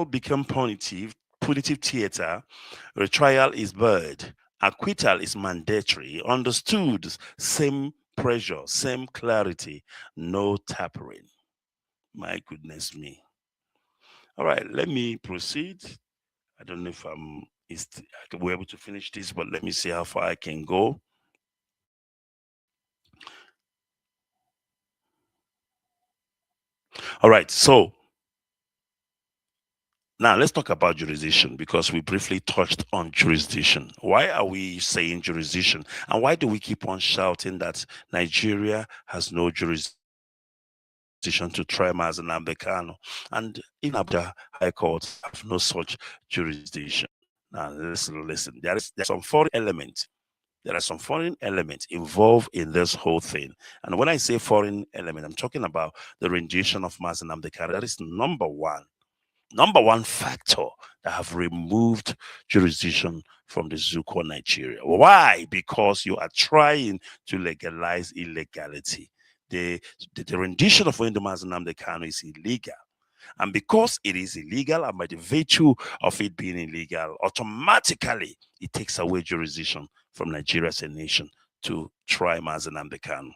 became punitive theater. Retrial is bird. Acquittal is mandatory. Understood, same pressure, same clarity, no tampering. My goodness me. All right, let me proceed. I don't know if we're able to finish this, but let me see how far I can go. All right, so now let's talk about jurisdiction, because we briefly touched on jurisdiction. Why are we saying jurisdiction? And why do we keep on shouting that Nigeria has no jurisdiction to try Mazi Nnamdi Kanu? And even after High Court have no such jurisdiction. Now listen. There's some foreign element. There are some foreign elements involved in this whole thing. And when I say foreign element, I'm talking about the rendition of Mazi Nnamdi Kanu. That is number one factor that have removed jurisdiction from the zoo called Nigeria. Why? Because you are trying to legalize illegality. The rendition of Mazi Nnamdi Kanu is illegal. And because it is illegal, and by the virtue of it being illegal, automatically it takes away jurisdiction from Nigeria as a nation to try Mazi Nnamdi Kanu.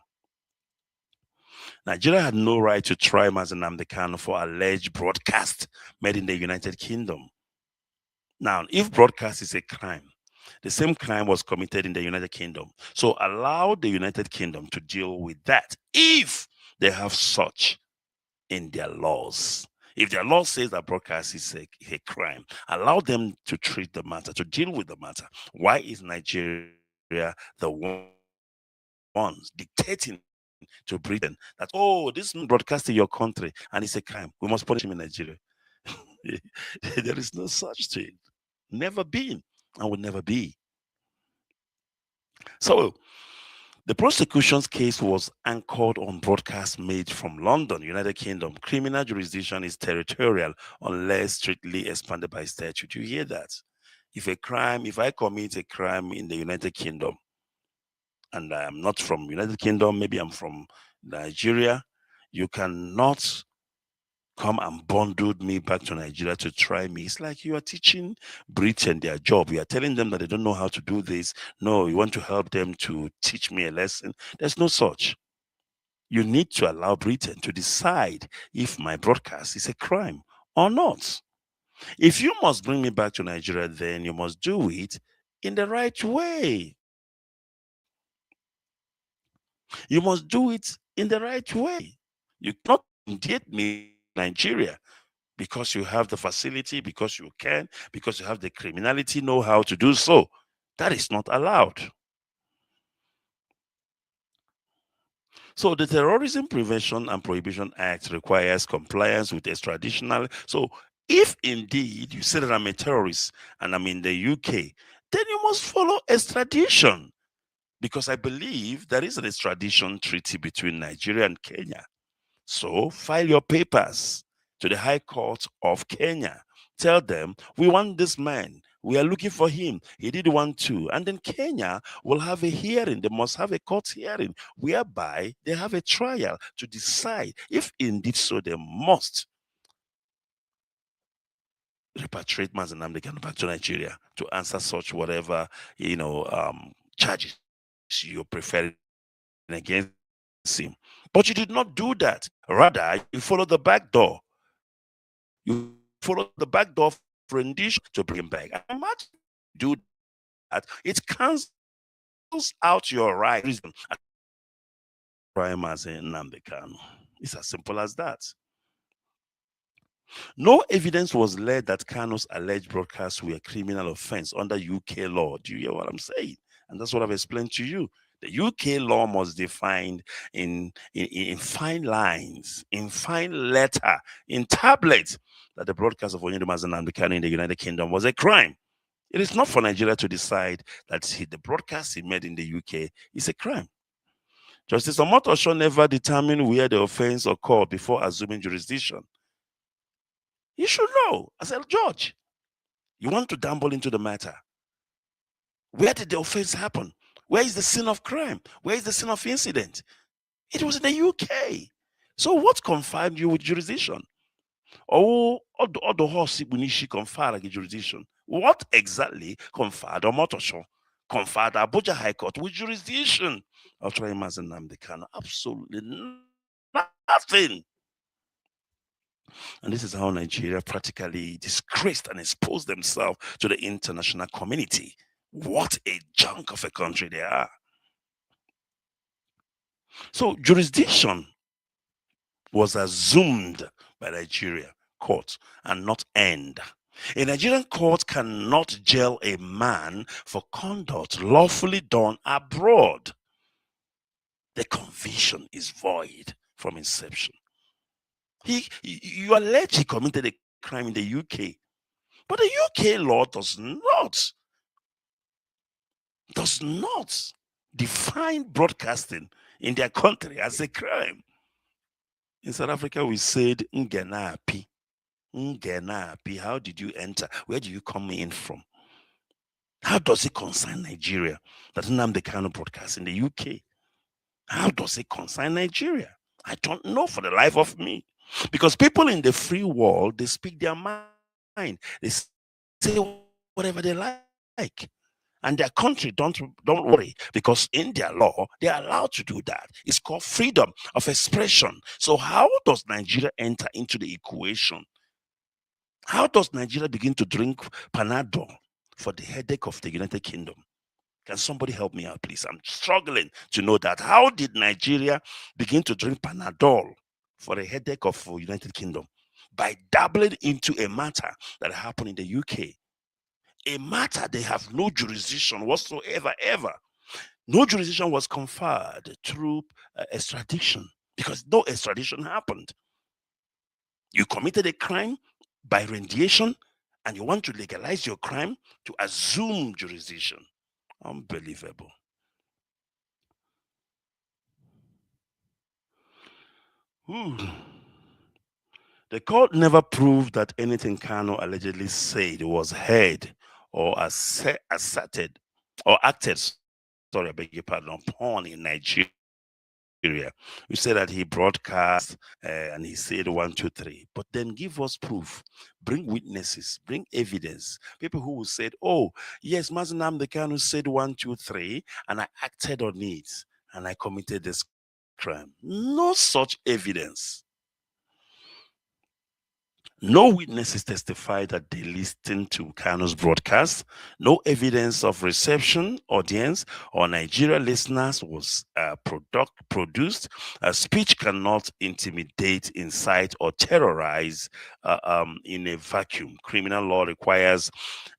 Nigeria had no right to try Mazi Nnamdi Kanu for alleged broadcast made in the United Kingdom. Now, if broadcast is a crime, the same crime was committed in the United Kingdom. So allow the United Kingdom to deal with that if they have such in their laws. If their law says that broadcast is a crime, allow them to treat the matter, to deal with the matter. Why is Nigeria the ones dictating to Britain that, this man broadcast in your country and it's a crime, we must punish him in Nigeria? There is no such thing. Never been and will never be. So the prosecution's case was anchored on broadcasts made from London, United Kingdom. Criminal jurisdiction is territorial unless strictly expanded by statute. You hear that? If I commit a crime in the United Kingdom, and I'm not from United Kingdom, maybe I'm from Nigeria, you cannot come and bundle me back to Nigeria to try me. It's like you are teaching Britain their job. You are telling them that they don't know how to do this. No, you want to help them to teach me a lesson. There's no such. You need to allow Britain to decide if my broadcast is a crime or not. If you must bring me back to Nigeria, then you must do it in the right way. You must do it in the right way. You cannot intimidate me in Nigeria because you have the facility, because you can, because you have the criminality know-how to do so. That is not allowed. So the Terrorism Prevention and Prohibition Act requires compliance with extraditional. So if indeed you say that I'm a terrorist and I'm in the UK, then you must follow extradition, because I believe there is an extradition treaty between Nigeria and Kenya. So file your papers to the High Court of Kenya. Tell them, we want this man. We are looking for him. He did 1, 2. And then Kenya will have a hearing. They must have a court hearing whereby they have a trial to decide if indeed so they must repatriate Mazi Nnamdi Kanu back to Nigeria to answer such whatever, charges you prefer against him. But you did not do that. Rather, you followed the back door. You followed the back door for rendition to bring him back. I imagine do it cancels out your right reason. Crime as in Nnamdi Kanu. It's as simple as that. No evidence was laid that Kanu's alleged broadcasts were a criminal offense under UK law. Do you hear what I'm saying? And that's what I've explained to you. The UK law must define in fine lines, in fine letter, in tablets, that the broadcast of Onyedum and Nnamdi Kanu in the United Kingdom was a crime. It is not for Nigeria to decide that the broadcast he made in the UK is a crime. Justice Omotosho never determined where the offense occurred before assuming jurisdiction. You should know, as a judge. You want to dabble into the matter. Where did the offense happen? Where is the scene of crime? Where is the scene of incident? It was in the UK. So what confined you with jurisdiction? Oh, the horse conferred jurisdiction. What exactly conferred Omotosho, conferred Abuja High Court with jurisdiction of trying Mazen Nnamdi Kanu? Absolutely nothing. And this is how Nigeria practically disgraced and exposed themselves to the international community. What a junk of a country they are. So jurisdiction was assumed by Nigeria court and not earned. A Nigerian court cannot jail a man for conduct lawfully done abroad. The conviction is void from inception. You allege he committed a crime in the UK, but the UK law does not define broadcasting in their country as a crime. In South Africa, we said Ngenapi. Ngenapi. How did you enter? Where do you come in from? How does it concern Nigeria that Nnamdi Kanu broadcasts in the UK? How does it concern Nigeria? I don't know for the life of me. Because people in the free world, they speak their mind. They say whatever they like. And their country, don't worry, because in their law, they are allowed to do that. It's called freedom of expression. So how does Nigeria enter into the equation? How does Nigeria begin to drink Panadol for the headache of the United Kingdom? Can somebody help me out, please? I'm struggling to know that. How did Nigeria begin to drink Panadol for the headache of the United Kingdom? By dabbling into a matter that happened in the UK. A matter they have no jurisdiction whatsoever, ever. No jurisdiction was conferred through extradition because no extradition happened. You committed a crime by rendition and you want to legalize your crime to assume jurisdiction. Unbelievable. The court never proved that anything Kanu allegedly said was heard or asserted or acted, sorry, I beg your pardon, upon in Nigeria. We say that he broadcast and he said 1, 2, 3, but then give us proof, bring witnesses, bring evidence. People who will say, oh, yes, Mazen Nnamdi Kanu said 1, 2, 3, and I acted on it and I committed this crime. No such evidence. No witnesses testified that they listened to Kanu's broadcast. No evidence of reception, audience, or Nigeria listeners was produced. Speech cannot intimidate, incite, or terrorize in a vacuum. Criminal law requires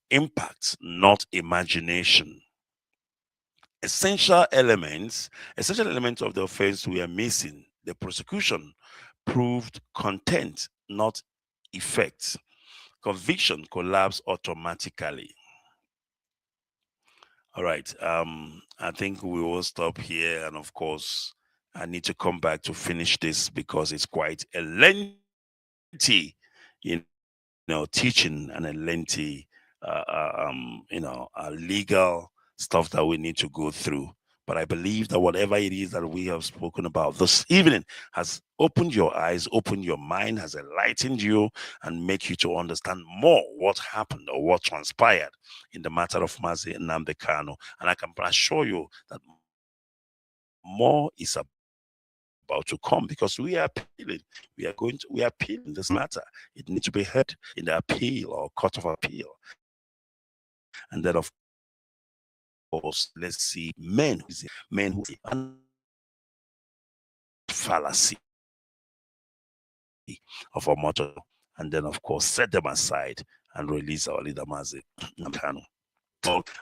impact, not imagination. Essential elements of the offense were missing. The prosecution proved content, not effects. Conviction collapse automatically. All right. I think we will stop here, and of course, I need to come back to finish this because it's quite a lengthy, teaching and a lengthy, legal stuff that we need to go through. But I believe that whatever it is that we have spoken about this evening has opened your eyes, opened your mind, has enlightened you, and make you to understand more what happened or what transpired in the matter of Mazi Nnamdi Kanu. And I can assure you that more is about to come because we are appealing. We are appealing this matter. It needs to be heard in the appeal or court of appeal. And then, of course, let's see men who fallacy of our motto, and then of course set them aside and release our leader Mazi Namkano.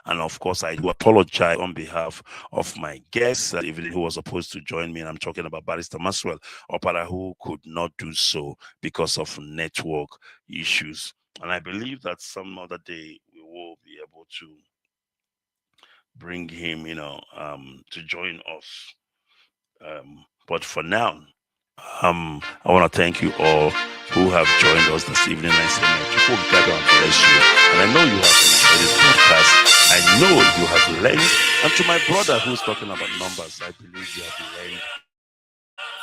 And of course, I do apologize on behalf of my guest that evening who was supposed to join me. And I'm talking about Barrister Maxwell Opara, who could not do so because of network issues. And I believe that some other day we will be able to bring him, to join us. But for now, I want to thank you all who have joined us this evening. I say, may God bless you. And I know you have enjoyed this podcast. I know you have learned. And to my brother who's talking about numbers, I believe you have learned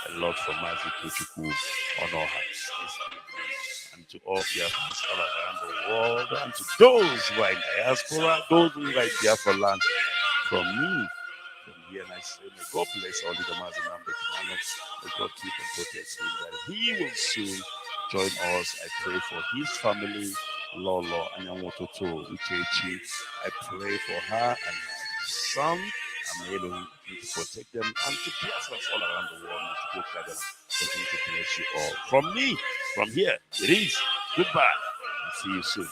a lot from Mazi Kuchuku Onuorah. And to all Biafrans all around the world, and to those who are in diaspora, those who are in Biafra land, from me, from here, and I say, may God bless all the Mazi Namkano. May God keep and protect him, that he will soon join us. I pray for his family, Lolo and Yamototo Uchechi. I pray for her and her son. I'm able to protect them, and to Biafrans all around the world. And to God continue to bless you all. From me, from here, it is goodbye. And see you soon.